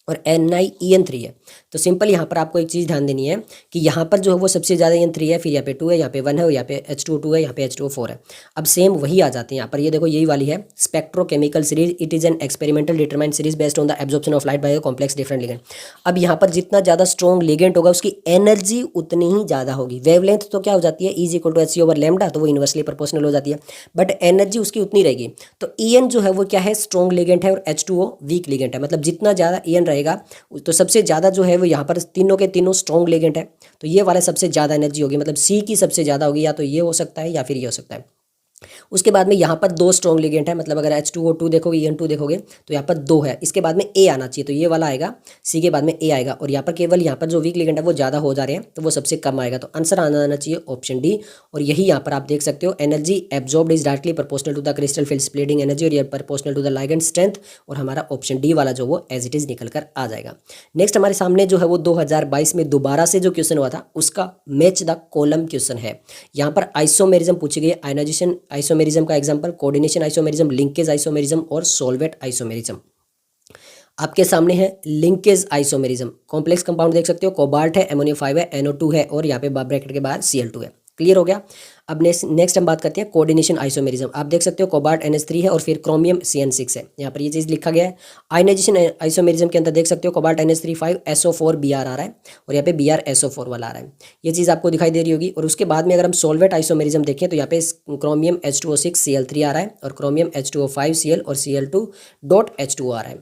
और NiEN3 है। तो सिंपल यहाँ पर आपको एक चीज़ ध्यान देनी है कि यहाँ पर जो है वो सबसे ज़्यादा EN3 है, फिर यहाँ पे 2 है, यहाँ पे 1 है, और यहाँ पे H2O2 है, यहाँ पे H2O4 है। अब सेम वही आ जाते हैं यहाँ पर, ये देखो यही वाली है spectrochemical series, it is an experimental determined series based on the absorption of light by complex different ligand. अब यहाँ पर जितना ज़्यादा स्ट्रॉन्ग लिगेंड होगा उसकी एनर्जी उतनी ही ज़्यादा होगी। वेवलेंथ तो क्या हो जाती है, E=hc/λ, तो वो इन्वर्सली प्रोपोर्शनल हो जाती है, बट एनर्जी उसकी उतनी रहेगी। तो EN जो है वो क्या है, स्ट्रॉन्ग लिगेंड है, और H2O वीक लिगेंड है। मतलब जितना ज़्यादा EN रहेगा तो सबसे ज़्यादा जो है वो यहाँ पर तीनों के तीनों स्ट्रॉन्ग लिगेंड है, तो ये वाला सबसे ज़्यादा एनर्जी होगी, मतलब C की सबसे ज़्यादा होगी, या तो ये हो सकता है या फिर ये हो सकता है। उसके बाद में यहाँ पर 2 स्ट्रॉन्ग लिगेंड है, मतलब अगर H2O2 देखोगे, EN2 देखोगे, तो यहाँ पर 2 है। इसके बाद में A आना चाहिए, तो ये वाला आएगा, C के बाद में A आएगा, और यहाँ पर केवल यहाँ पर जो वीक लिगेंड है वो ज़्यादा हो जा रहे हैं, तो वो सबसे कम आएगा। तो आंसर आना चाहिए ऑप्शन डी। और यही यहाँ पर आप देख सकते हो, energy absorbed is directly proportional to the crystal field splitting energy, और ये proportional to the ligand strength, और हमारा ऑप्शन डी वाला जो वो एज इट इज़ निकल कर आ जाएगा। नेक्स्ट हमारे सामने जो है वो 2022 में दोबारा से जो क्वेश्चन हुआ था उसका मैच द कॉलम क्वेश्चन है। यहाँ पर आइसोमेरिज्म पूछी गई, आयोनाइजेशन आइसोमेरिज्म का example, coordination isomerism, linkage isomerism और सॉल्वेट आइसोमेरिज्म। आपके सामने है लिंकेज आइसोमेरिज्म। कॉम्प्लेक्स कंपाउंड देख सकते हो, कोबाल्ट है, अमोनियम 5 है, NO2 है, और यहाँ पे ब्रैकेट के बाहर Cl2 है। क्लियर हो गया। अब नेक्स्ट हम बात करते हैं कोऑर्डिनेशन आइसोमेरिज्म। आप देख सकते हो कोबाल्ट NH3 है, और फिर क्रोमियम CN6 है, यहाँ पर ये चीज़ लिखा गया है। आयनाइजेशन आइसोमेरिज्म के अंदर देख सकते हो कोबाल्ट NH3 5 SO4 Br आ रहा है, और यहाँ पे Br SO4 वाला आ रहा है, ये चीज़ आपको दिखाई दे रही होगी। और उसके बाद में अगर हम सॉल्वेट आइसोमेरिज्म देखें तो यहाँ पे क्रोमियम H2O6 Cl3 आ रहा है, और क्रोमियम H2O5 Cl और Cl2.H2O आ रहा है।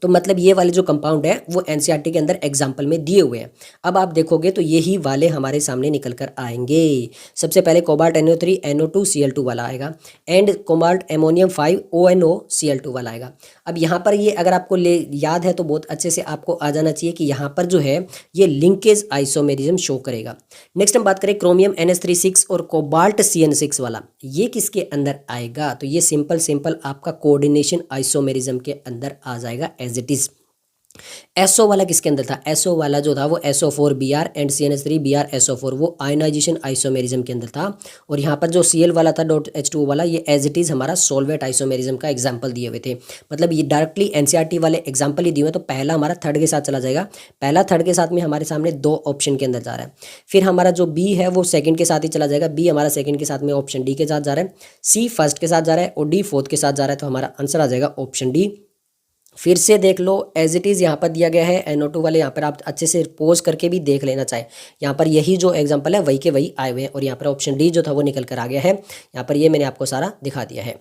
तो मतलब ये वाले जो कंपाउंड है वो एनसीईआरटी के अंदर एग्जाम्पल में दिए हुए हैं। अब आप देखोगे तो यही वाले हमारे सामने निकल कर आएंगे। सबसे पहले कोबाल्ट NO3 NO2 Cl2 वाला आएगा, and cobalt ammonium 5 ONO Cl2 वाला आएगा। अब यहाँ पर ये अगर आपको याद है तो बहुत अच्छे से आपको आ जाना चाहिए कि यहाँ पर जो है ये लिंकेज आइसोमेरिज्म शो करेगा। नेक्स्ट हम बात करें क्रोमियम NH36 और कोबाल्ट CN6 वाला, ये किसके अंदर आएगा, तो ये सिंपल आपका कोऑर्डिनेशन आइसोमेरिज्म के अंदर आ जाएगा एज इट इज। SO वाला किसके अंदर था, SO वाला जो था वो SO4 Br and CNH3 Br SO4, वो आयोनाइजेशन आइसोमेरिज्म के अंदर था। और यहाँ पर जो Cl वाला था .H2O वाला, ये एज इट इज़ हमारा सॉल्वेट आइसोमेरिज्म का एग्जाम्पल दिए हुए थे। मतलब ये डायरेक्टली एनसीईआरटी वाले एग्जाम्पल ही दिए हुए, तो पहला हमारा थर्ड के साथ चला जाएगा। पहला थर्ड के साथ में हमारे सामने 2 ऑप्शन के अंदर जा रहा है, फिर हमारा जो B है वो सेकंड के साथ ही चला जाएगा, B हमारा सेकंड के साथ में ऑप्शन डी के साथ जा रहा है, C फर्स्ट के साथ जा रहा है, और D फोर्थ के साथ जा रहा है, तो हमारा आंसर आ जाएगा ऑप्शन डी। फिर से देख लो एज इट इज़ यहाँ पर दिया गया है NO2 वाले, यहाँ पर आप अच्छे से पोज करके भी देख लेना चाहे, यहाँ पर यही जो एग्जांपल है वही के वही आए हुए हैं, और यहाँ पर ऑप्शन डी जो था वो निकल कर आ गया है। यहाँ पर ये मैंने आपको सारा दिखा दिया है।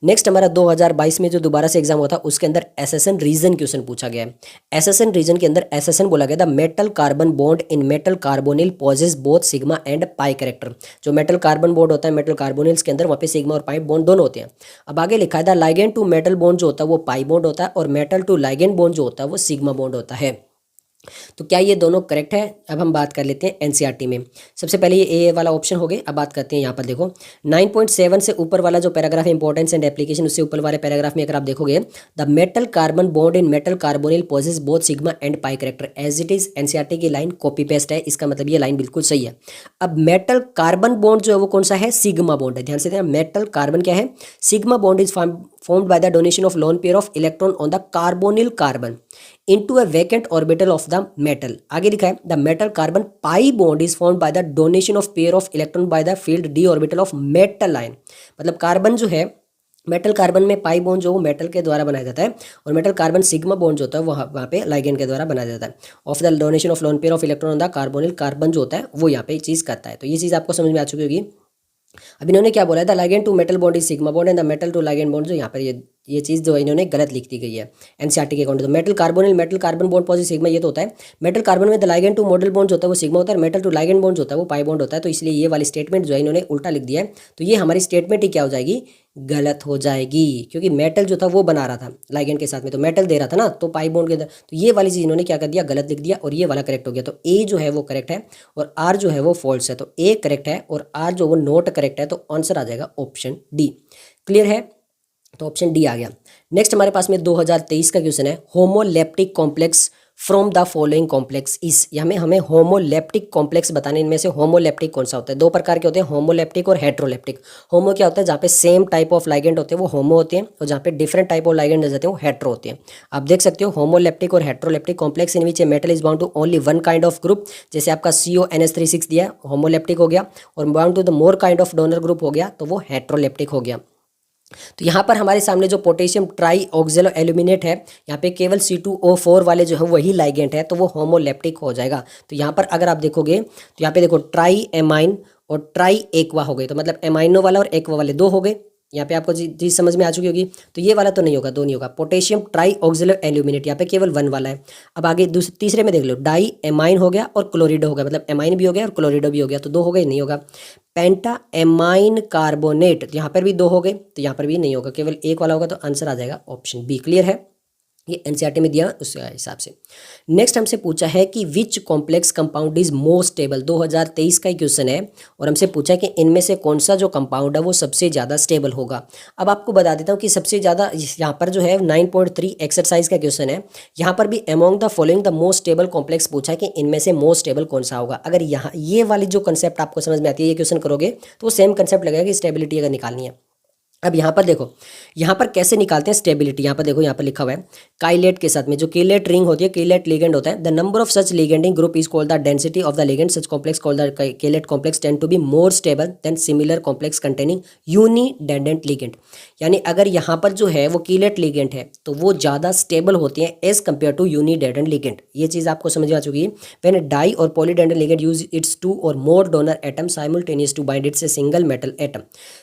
नेक्स्ट हमारा 2022 में जो दोबारा से एग्जाम हुआ था उसके अंदर एसेसन रीजन क्वेश्चन पूछा गया है। एसेसन रीजन के अंदर एसेसन बोला गया था metal carbon bond in metal carbonyl possess both sigma and pi character. जो मेटल कार्बन बॉन्ड होता है मेटल कार्बोनिल्स के अंदर, वहाँ पे सिग्मा और पाई बॉन्ड दोनों होते हैं। अब आगे लिखा है the ligand to metal bond जो होता है वो पाई बॉन्ड होता है, और मेटल टू लाइगेंड बॉन्ड जो होता है वो सिग्मा बॉन्ड होता है। तो क्या ये दोनों करेक्ट है? अब हम बात कर लेते हैं एनसीईआरटी में। सबसे पहले ये ए वाला ऑप्शन हो गए। अब बात करते हैं यहाँ पर देखो 9.7 से ऊपर वाला जो पैराग्राफ है इंपॉर्टेंस एंड एप्लीकेशन, उससे ऊपर वाले पैराग्राफ में अगर आप देखोगे the metal carbon bond in metal carbonyl possess both sigma and pi character as it is. NCERT की लाइन कॉपी पेस्ट है, इसका मतलब ये लाइन बिल्कुल सही है। अब मेटल कार्बन बॉन्ड जो है वो कौन सा है? सिग्मा बॉन्ड है। ध्यान से देखना, मेटल कार्बन क्या है? Sigma bond is formed by the donation of lone pair of electron on the carbonyl carbon into a vacant orbital of the metal। आगे लिखा है the metal carbon pi bond is formed by the donation of pair of electron by the field d orbital of metal ion। मतलब carbon जो है metal carbon में pi bond जो वो metal के द्वारा बनाया जाता है, और मेटल कार्बन सिग्मा बॉन्ड जो होता है वहाँ पे लाइगेंड के द्वारा बनाया जाता है। Of the donation of lone pair of electron on the carbonyl carbon जो होता है वो यहाँ पे चीज़ करता है। तो ये चीज़ आपको समझ में आ चुकी होगी। अब इन्होंने क्या बोला है? The ligand to metal bond is sigma bond and the metal to ligand bond, जो यहाँ पर ये ये चीज़ जो इन्होंने गलत लिख दी गई है एनसीईआरटी के अकॉर्डिंग। तो metal carbonyl metal carbon bond positive sigma ये तो होता है। मेटल कार्बन में the ligand to metal bonds होता है वो सिग्मा होता है, मेटल टू लिगैंड बॉन्ड्स होता है वो पाई बॉन्ड होता है। तो इसलिए ये वाली स्टेटमेंट जो है इन्होंने उल्टा लिख दिया है। तो ये हमारी स्टेटमेंट ही क्या हो जाएगी, गलत हो जाएगी, क्योंकि मेटल जो था वो बना रहा था लिगैंड के साथ में, तो मेटल दे रहा था ना, तो पाई बॉन्ड के अंदर। तो ये वाली चीज़ इन्होंने क्या कर दिया, गलत लिख दिया, और ये वाला करेक्ट हो गया। तो ए जो है वो करेक्ट है और आर जो है वो फॉल्स है। तो ए करेक्ट है और आर जो वो नॉट करेक्ट है, तो आंसर आ जाएगा ऑप्शन डी। क्लियर है, तो ऑप्शन डी आ गया। नेक्स्ट हमारे पास में 2023 का क्वेश्चन है, homoleptic complex from the following complex is. हमें होमोलेप्टिक कॉम्प्लेक्स बताने, इनमें से होमोलेप्टिक कौन सा होता है। दो प्रकार के होते हैं, होमोलेप्टिक और हेट्रोलेप्टिक। होमो क्या होता है, जहाँ पे सेम टाइप ऑफ लाइगेंड होते हैं वो होमो होते हैं, और जहाँ पे डिफरेंट टाइप ऑफ लाइगेंड होते हैं वो हेट्रो होते हैं। आप देख सकते हो होमोलेप्टिक और heteroleptic complex in which a metal is bound to only one kind of group. जैसे आपका CONH36 दिया होमोलेप्टिक हो गया, और bound to the more kind of donor group हो गया तो वो हेट्रोलेप्टिक हो गया। तो यहाँ पर हमारे सामने जो पोटेशियम ट्राई ऑक्जेलो एल्यूमिनेट है, यहाँ पे केवल C2O4 वाले जो है वही लाइगेंट है, तो वो होमोलेप्टिक हो जाएगा। तो यहाँ पर अगर आप देखोगे तो यहाँ पे देखो ट्राई एमाइन और ट्राई एक्वा हो गए, तो मतलब एमाइनो वाला और एक्वा वाले दो हो गए। यहाँ पे आपको चीज़ समझ में आ चुकी होगी। तो ये वाला तो नहीं होगा, दो नहीं होगा। पोटेशियम ट्राई ऑक्जेलो एल्यूमिनेट यहाँ पे केवल वन वाला है। अब आगे तीसरे में देख लो, डाई एमाइन हो गया और क्लोरिडो हो गया, मतलब एमाइन भी हो गया और क्लोरिडो भी हो गया, तो दो हो गए, नहीं होगा। पेंटा एमाइन कार्बोनेट यहाँ पर भी दो हो गए, तो यहाँ पर भी नहीं होगा, केवल एक वाला होगा, तो आंसर आ जाएगा ऑप्शन बी। क्लियर है, ये एनसीईआरटी में दिया उसके हिसाब से। नेक्स्ट हमसे पूछा है कि which complex compound is most stable. 2023 का ही क्वेश्चन है, और हमसे पूछा है कि इनमें से कौन सा जो कंपाउंड है वो सबसे ज़्यादा स्टेबल होगा। अब आपको बता देता हूँ कि सबसे ज़्यादा यहाँ पर जो है 9.3 एक्सरसाइज का क्वेश्चन है, यहाँ पर भी among the following the most stable complex पूछा है कि इनमें से मोस्ट स्टेबल कौन सा होगा। अगर यहाँ ये वाली जो कंसेप्ट आपको समझ में आती है, ये क्वेश्चन करोगे तो वो सेम कंसेप्ट लगेगा कि स्टेबिलिटी अगर निकालनी है। अब यहाँ पर देखो, यहाँ पर कैसे निकालते हैं स्टेबिलिटी। यहाँ पर देखो, यहाँ पर लिखा हुआ है काइलेट के साथ में जो केलेट रिंग होती है, केलेट लिगेंड होता है। The number of such ligating group is called the density of the ligand such complex called the chelate complex tend to be more stable than similar complex containing unidentate ligand. यानी अगर यहाँ पर जो है वो केलेट ligand है तो वो ज़्यादा स्टेबल होती हैं एज कम्पेयर टू यूनिडेंडेंट लिगेंड। ये चीज़ आपको समझ में आ चुकी है। When di or polydentate ligand use its two or more donor atom simultaneous to bind its a single metal atom.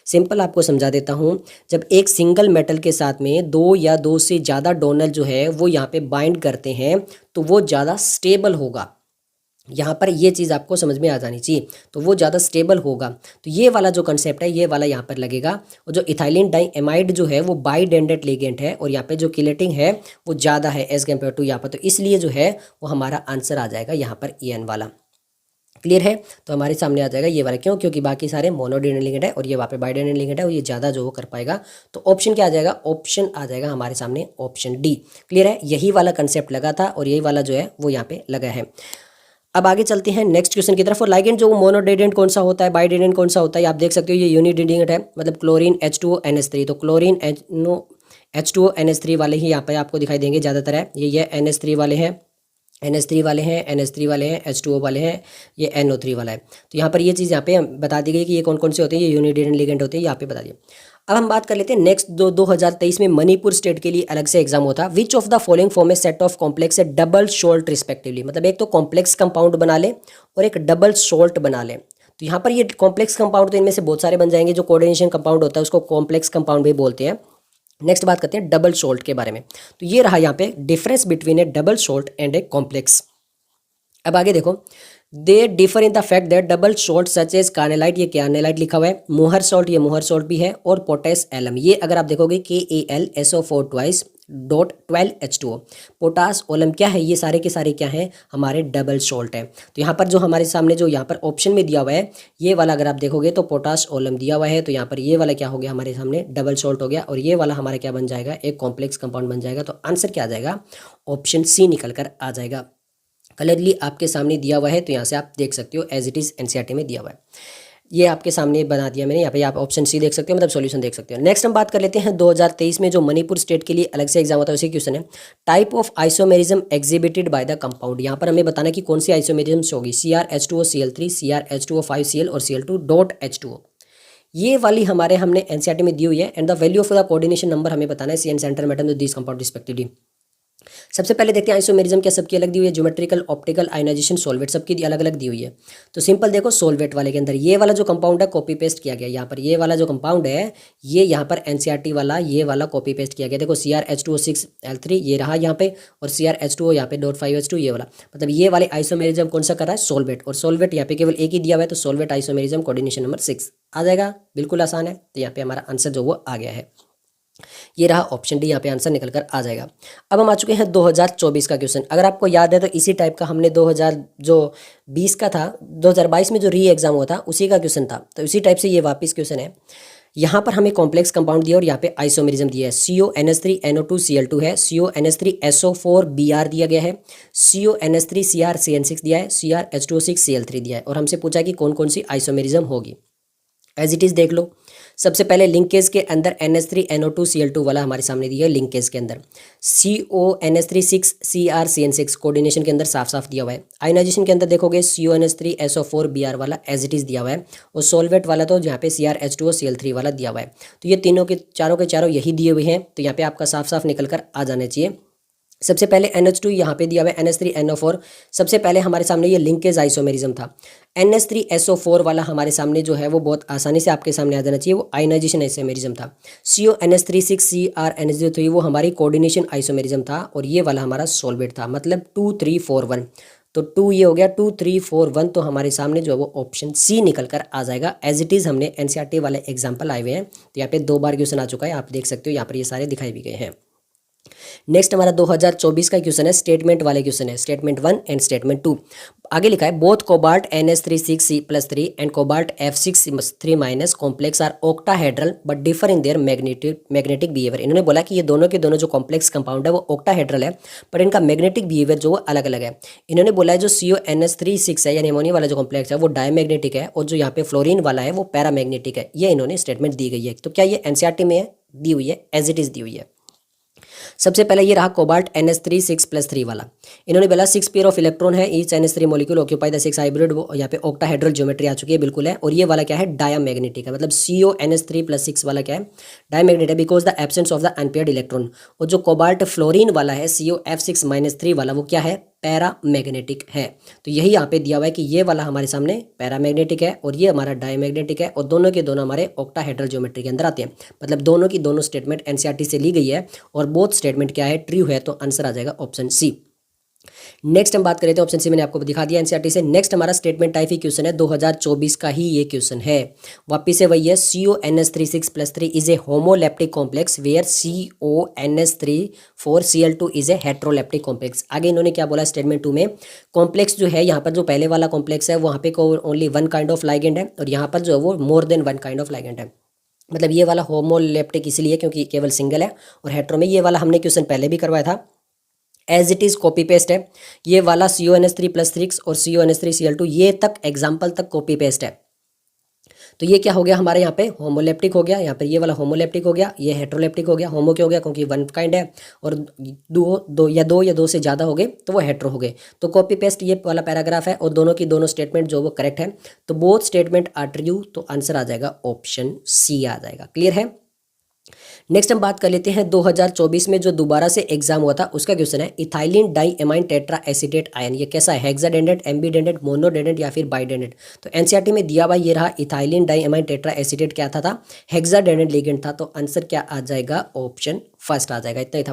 Simple आपको समझा देता हूँ, जब एक सिंगल मेटल के साथ में दो या दो से ज़्यादा डोनर जो है वो यहाँ पे बाइंड करते हैं तो वो ज़्यादा स्टेबल होगा। यहाँ पर ये चीज़ आपको समझ में आ जानी चाहिए, तो वो ज़्यादा स्टेबल होगा। तो ये वाला जो कंसेप्ट है ये वाला यहाँ पर लगेगा। और जो इथाइलिन डाइएमाइड जो है वो बाइडेंडेंट लिगेंड है, और यहाँ पे जो किलेटिंग है वो ज़्यादा है एज कम्पेयर टू यहाँ पर, तो इसलिए जो है वो हमारा आंसर आ जाएगा यहाँ पर EN वाला। क्लियर है, तो हमारे सामने आ जाएगा ये वाला। क्यों, क्योंकि बाकी सारे मोनोडेंडेंट लिगेंड है और ये वहाँ पे बाइडेंडेंट लिगेंड है, और ये ज़्यादा जो वो कर पाएगा। तो ऑप्शन क्या आ जाएगा, ऑप्शन आ जाएगा हमारे सामने ऑप्शन डी। क्लियर है, यही वाला कंसेप्ट लगा था और यही वाला जो है वो यहाँ पे लगा है। अब आगे चलते हैं नेक्स्ट क्वेश्चन की तरफ। और लाइगेंड जो मोनोडेंडेंट कौन सा होता है, बाइडेंडेंट कौन सा होता है, आप देख सकते हो ये यूनिडेंडेंट है, मतलब क्लोरीन H2O NH3। तो क्लोरीन H2O NH3 वाले ही यहाँ पे आपको दिखाई देंगे ज़्यादातर है। ये NH3 वाले हैं, NH3 वाले हैं, NH3 वाले हैं, H2O वाले हैं, ये NO3 वाला है। तो यहाँ पर ये चीज़ यहाँ पे बता दी गई कि ये कौन कौन से होते हैं, ये यूनिडेंडेंट लिगेंड होते हैं, यहाँ पे बता दिया। अब हम बात कर लेते हैं नेक्स्ट 2023 में मणिपुर स्टेट के लिए अलग से एग्जाम होता है। Which of the following form A set of complex A double salt respectively. मतलब एक तो कॉम्प्लेक्स कंपाउंड बना ले और एक डबल सोल्ट बना ले। तो यहाँ पर ये कॉम्प्लेक्स कंपाउंड तो इनमें से बहुत सारे बन जाएंगे। जो कोऑर्डिनेशन कंपाउंड होता है उसको कॉम्प्लेक्स कंपाउंड भी बोलते हैं। नेक्स्ट बात करते हैं डबल सोल्ट के बारे में। तो ये रहा यहाँ पे difference between a double salt and a complex. अब आगे देखो, they differ in the fact that double salt such as carnallite, ये कार्नेलाइट लिखा हुआ है। मोहर सॉल्ट, ये मोहर सॉल्ट भी है। और पोटेस एलम, ये अगर आप देखोगे KAlSO4 twice dot 12H2O। Potash Olam क्या है, ये सारे के सारे क्या हैं, हमारे डबल सोल्ट है। तो यहाँ पर जो हमारे सामने जो यहाँ पर ऑप्शन में दिया हुआ है ये वाला अगर आप देखोगे तो पोटास ओलम दिया हुआ है, तो यहाँ पर ये वाला क्या हो गया हमारे सामने डबल सोल्ट हो गया, और ये वाला हमारा क्या बन जाएगा, एक कॉम्प्लेक्स कंपाउंड बन जाएगा। तो आंसर क्या आ जाएगा, ऑप्शन सी निकल कर आ जाएगा। क्लियरली आपके सामने दिया हुआ है, तो यहाँ से आप देख सकते हो एज इट इज़ एनसीईआरटी में दिया हुआ है। ये आपके सामने बना दिया मैंने, यहाँ पे आप ऑप्शन सी देख सकते हो, मतलब सॉल्यूशन देख सकते हो। नेक्स्ट हम बात कर लेते हैं 2023 में जो मणिपुर स्टेट के लिए अलग से एग्जाम होता है उसी क्वेश्चन है। Type of isomerism exhibited by the compound. यहाँ पर हमें बताना कि कौन सी आइसोमेरिज्म होगी, CrH2OCl3, CrH2O5Cl और Cl2.H2O। ये वाली हमारे हमने एनसीईआरटी में दी हुई है। And the value of the coordination number हमें बताना है CN centre metal this compound respectively. सबसे पहले देखते हैं आइसोमेरिज्म क्या सबकी अलग दी हुई है, ज्योमेट्रिकल, ऑप्टिकल, आयनाइजेशन, सॉल्वेट सबकी अलग अलग दी हुई है। तो सिंपल देखो सॉल्वेट वाले के अंदर ये वाला जो कंपाउंड है कॉपी पेस्ट किया गया यहाँ पर, ये वाला जो कंपाउंड है ये यहाँ पर एनसीईआरटी वाला ये वाला कॉपी पेस्ट किया गया। देखो CrH2O6L3 ये रहा यहाँ पे, और CrH2O यहाँ पे .5H2 ये वाला, मतलब ये वाले आइसोमेरिज्म कौन सा कर रहा है, सॉल्वेट। और सॉल्वेट यहाँ पे केवल एक ही दिया हुआ है, तो सॉल्वेट आइसोमेरिज्म कोऑर्डिनेशन नंबर 6 आ जाएगा, बिल्कुल आसान है। तो यहाँ पे हमारा आंसर जो वो आ गया है, ये रहा ऑप्शन डी, यहाँ पे आंसर निकल कर आ जाएगा। अब हम आ चुके हैं 2024 का क्वेश्चन। अगर आपको याद है तो इसी टाइप का हमने 2020 का था, 2022 में जो री एग्जाम हुआ था उसी का क्वेश्चन था, तो इसी टाइप से ये वापस क्वेश्चन है। यहाँ पर हमें कॉम्प्लेक्स कंपाउंड दिया और यहाँ पे आइसोमेरिज्म दिया है। CONH3NO2Cl2 है, CONH3SO4Br दिया गया है, CONH3CrCN6 दिया है, CrH2O6Cl3 दिया है, और हमसे पूछा कि कौन कौन सी आइसोमेरिज्म होगी। एज इट इज़ देख लो, सबसे पहले लिंकेज के अंदर NH3NO2Cl2 वाला हमारे सामने दिया है, लिंकेज के अंदर CONH3 6CrCN6 कोऑर्डिनेशन के अंदर साफ साफ दिया हुआ है। आयनाइजेशन के अंदर देखोगे CONH3SO4Br वाला एज इट इज़ दिया हुआ है, और सॉल्वेट वाला तो यहाँ पे CrH2OCl3 वाला दिया हुआ है। तो ये तीनों के चारों यही दिए हुए हैं, तो यहाँ पे आपका साफ साफ निकल कर आ जाना चाहिए। सबसे पहले NH2 यहाँ पे दिया हुआ है, NH3NO4, सबसे पहले हमारे सामने ये लिंकेज आइसोमेरिज्म था। NH3SO4 वाला हमारे सामने जो है वो बहुत आसानी से आपके सामने आ जाना चाहिए, वो आयनाइजेशन आइसोमेरिज्म था। CONH3 6CrNH3 वो हमारी कोऑर्डिनेशन आइसोमेरिज्म था, और ये वाला हमारा सॉल्वेट था, मतलब 2 3 4 1। तो 2 ये हो गया, 2 3 4 1, तो हमारे सामने जो है वो ऑप्शन सी निकल कर आ जाएगा। एज इट इज़ हमने NCERT वाले एग्जाम्पल आए हुए हैं, तो यहाँ पे 2 बार क्वेश्चन आ चुका है, आप देख सकते हो यहाँ पर ये सारे दिखाई भी गए हैं। नेक्स्ट हमारा 2024 का क्वेश्चन है, स्टेटमेंट वाले क्वेश्चन है, स्टेटमेंट 1 एंड स्टेटमेंट 2। आगे लिखा है both cobalt NH3 6C+3 and cobalt F6 3- complex are octahedral but differ in their magnetic behaviour. इन्होंने बोला कि ये दोनों के दोनों जो कॉम्प्लेक्स कंपाउंड है वो ऑक्टाहेड्रल है, पर इनका मैग्नेटिक बिहेवियर जो वो अलग अलग है। इन्होंने बोला है जो CONH3 6 है यानी अमोनिया वाला जो कॉम्प्लेक्स है वो डायमैग्नेटिक है, और जो यहाँ पे फ्लोरीन वाला है वो पैरामैग्नेटिक है। ये इन्होंने स्टेटमेंट दी गई है। तो क्या ये NCERT में है, दी हुई है, एज इट इज़ दी हुई है। सबसे पहले ये रहा कोबाल्ट NH3 6+3 वाला। इन्होंने बोला 6 पेयर ऑफ इलेक्ट्रॉन है, each NH3 molecule occupy the 6 hybrid, वो यहाँ पे ऑक्टाहेड्रल ज्योमेट्री आ चुकी है, बिल्कुल है। और ये वाला क्या है, डायमैग्नेटिक है, मतलब CONH3+6 वाला क्या है, डायमैग्नेटिक है, because the absence of the unpaired electron. और जो कोबाल्ट फ्लोरीन वाला है COF6-3 वाला, वो क्या है, पैरामैग्नेटिक है। तो यही यहाँ पे दिया हुआ है कि ये वाला हमारे सामने पैरामैग्नेटिक है, और ये हमारा डायमैग्नेटिक है, और दोनों के दोनों हमारे ऑक्टाहेड्रल ज्योमेट्री के अंदर आते हैं। मतलब दोनों की दोनों स्टेटमेंट NCERT से ली गई है, और बोथ स्टेटमेंट क्या है, ट्रू है, तो आंसर आ जाएगा ऑप्शन सी। नेक्स्ट हम बात कर रहे थे, ऑप्शन सी मैंने आपको दिखा दिया NCERT से। नेक्स्ट हमारा स्टेटमेंट टाइप ही क्वेश्चन है, 2024 का ही ये क्वेश्चन है, वापिस से वही है। CONH3 6+3 is a homoleptic complex where CONH3 4Cl2 is a heteroleptic complex. आगे इन्होंने क्या बोला स्टेटमेंट 2 में, कॉम्प्लेक्स जो है यहाँ पर जो पहले वाला कॉम्प्लेक्स है वहाँ पे only one kind of ligand है, और यहाँ पर जो है वो more than one kind of ligand है। मतलब ये वाला होमोलेप्टिक इसलिए क्योंकि केवल सिंगल है, और हेट्रो में ये वाला हमने क्वेश्चन पहले भी करवाया था, as it is copy paste है। ये वाला CONH3+3 और CONH3Cl2 ये तक एग्जाम्पल तक कॉपी पेस्ट है। तो ये क्या हो गया हमारे यहाँ पे, होमोलेप्टिक हो गया, यहाँ पर ये वाला होमोलेप्टिक हो गया, ये हेट्रोलेप्टिक हो गया। होमो क्या हो गया, क्योंकि वन काइंड है, और दो या दो से ज़्यादा हो गए तो वो हेट्रो हो गए। तो कॉपी पेस्ट ये वाला पैराग्राफ है, और दोनों की दोनों स्टेटमेंट जो वो करेक्ट है, तो बोथ स्टेटमेंट आर ट्रू, तो आंसर आ जाएगा ऑप्शन सी आ जाएगा। क्लियर है। नेक्स्ट हम बात कर लेते हैं 2024 में जो दोबारा से एग्जाम हुआ था उसका क्वेश्चन है, ethylene diamine tetra acetate ion, ये कैसा है, हेक्साडेंडेट, एम्बीडेंडेट, मोनोडेंडेट या फिर बाइडेंडेट। तो NCERT में दिया हुआ ये रहा, इथाइलिन डाइएमाइन टेट्रा एसीटेट क्या था हेक्साडेंडेट लिगेंड था, तो आंसर क्या आ जाएगा, ऑप्शन फर्स्ट आ जाएगा। इतना ही था।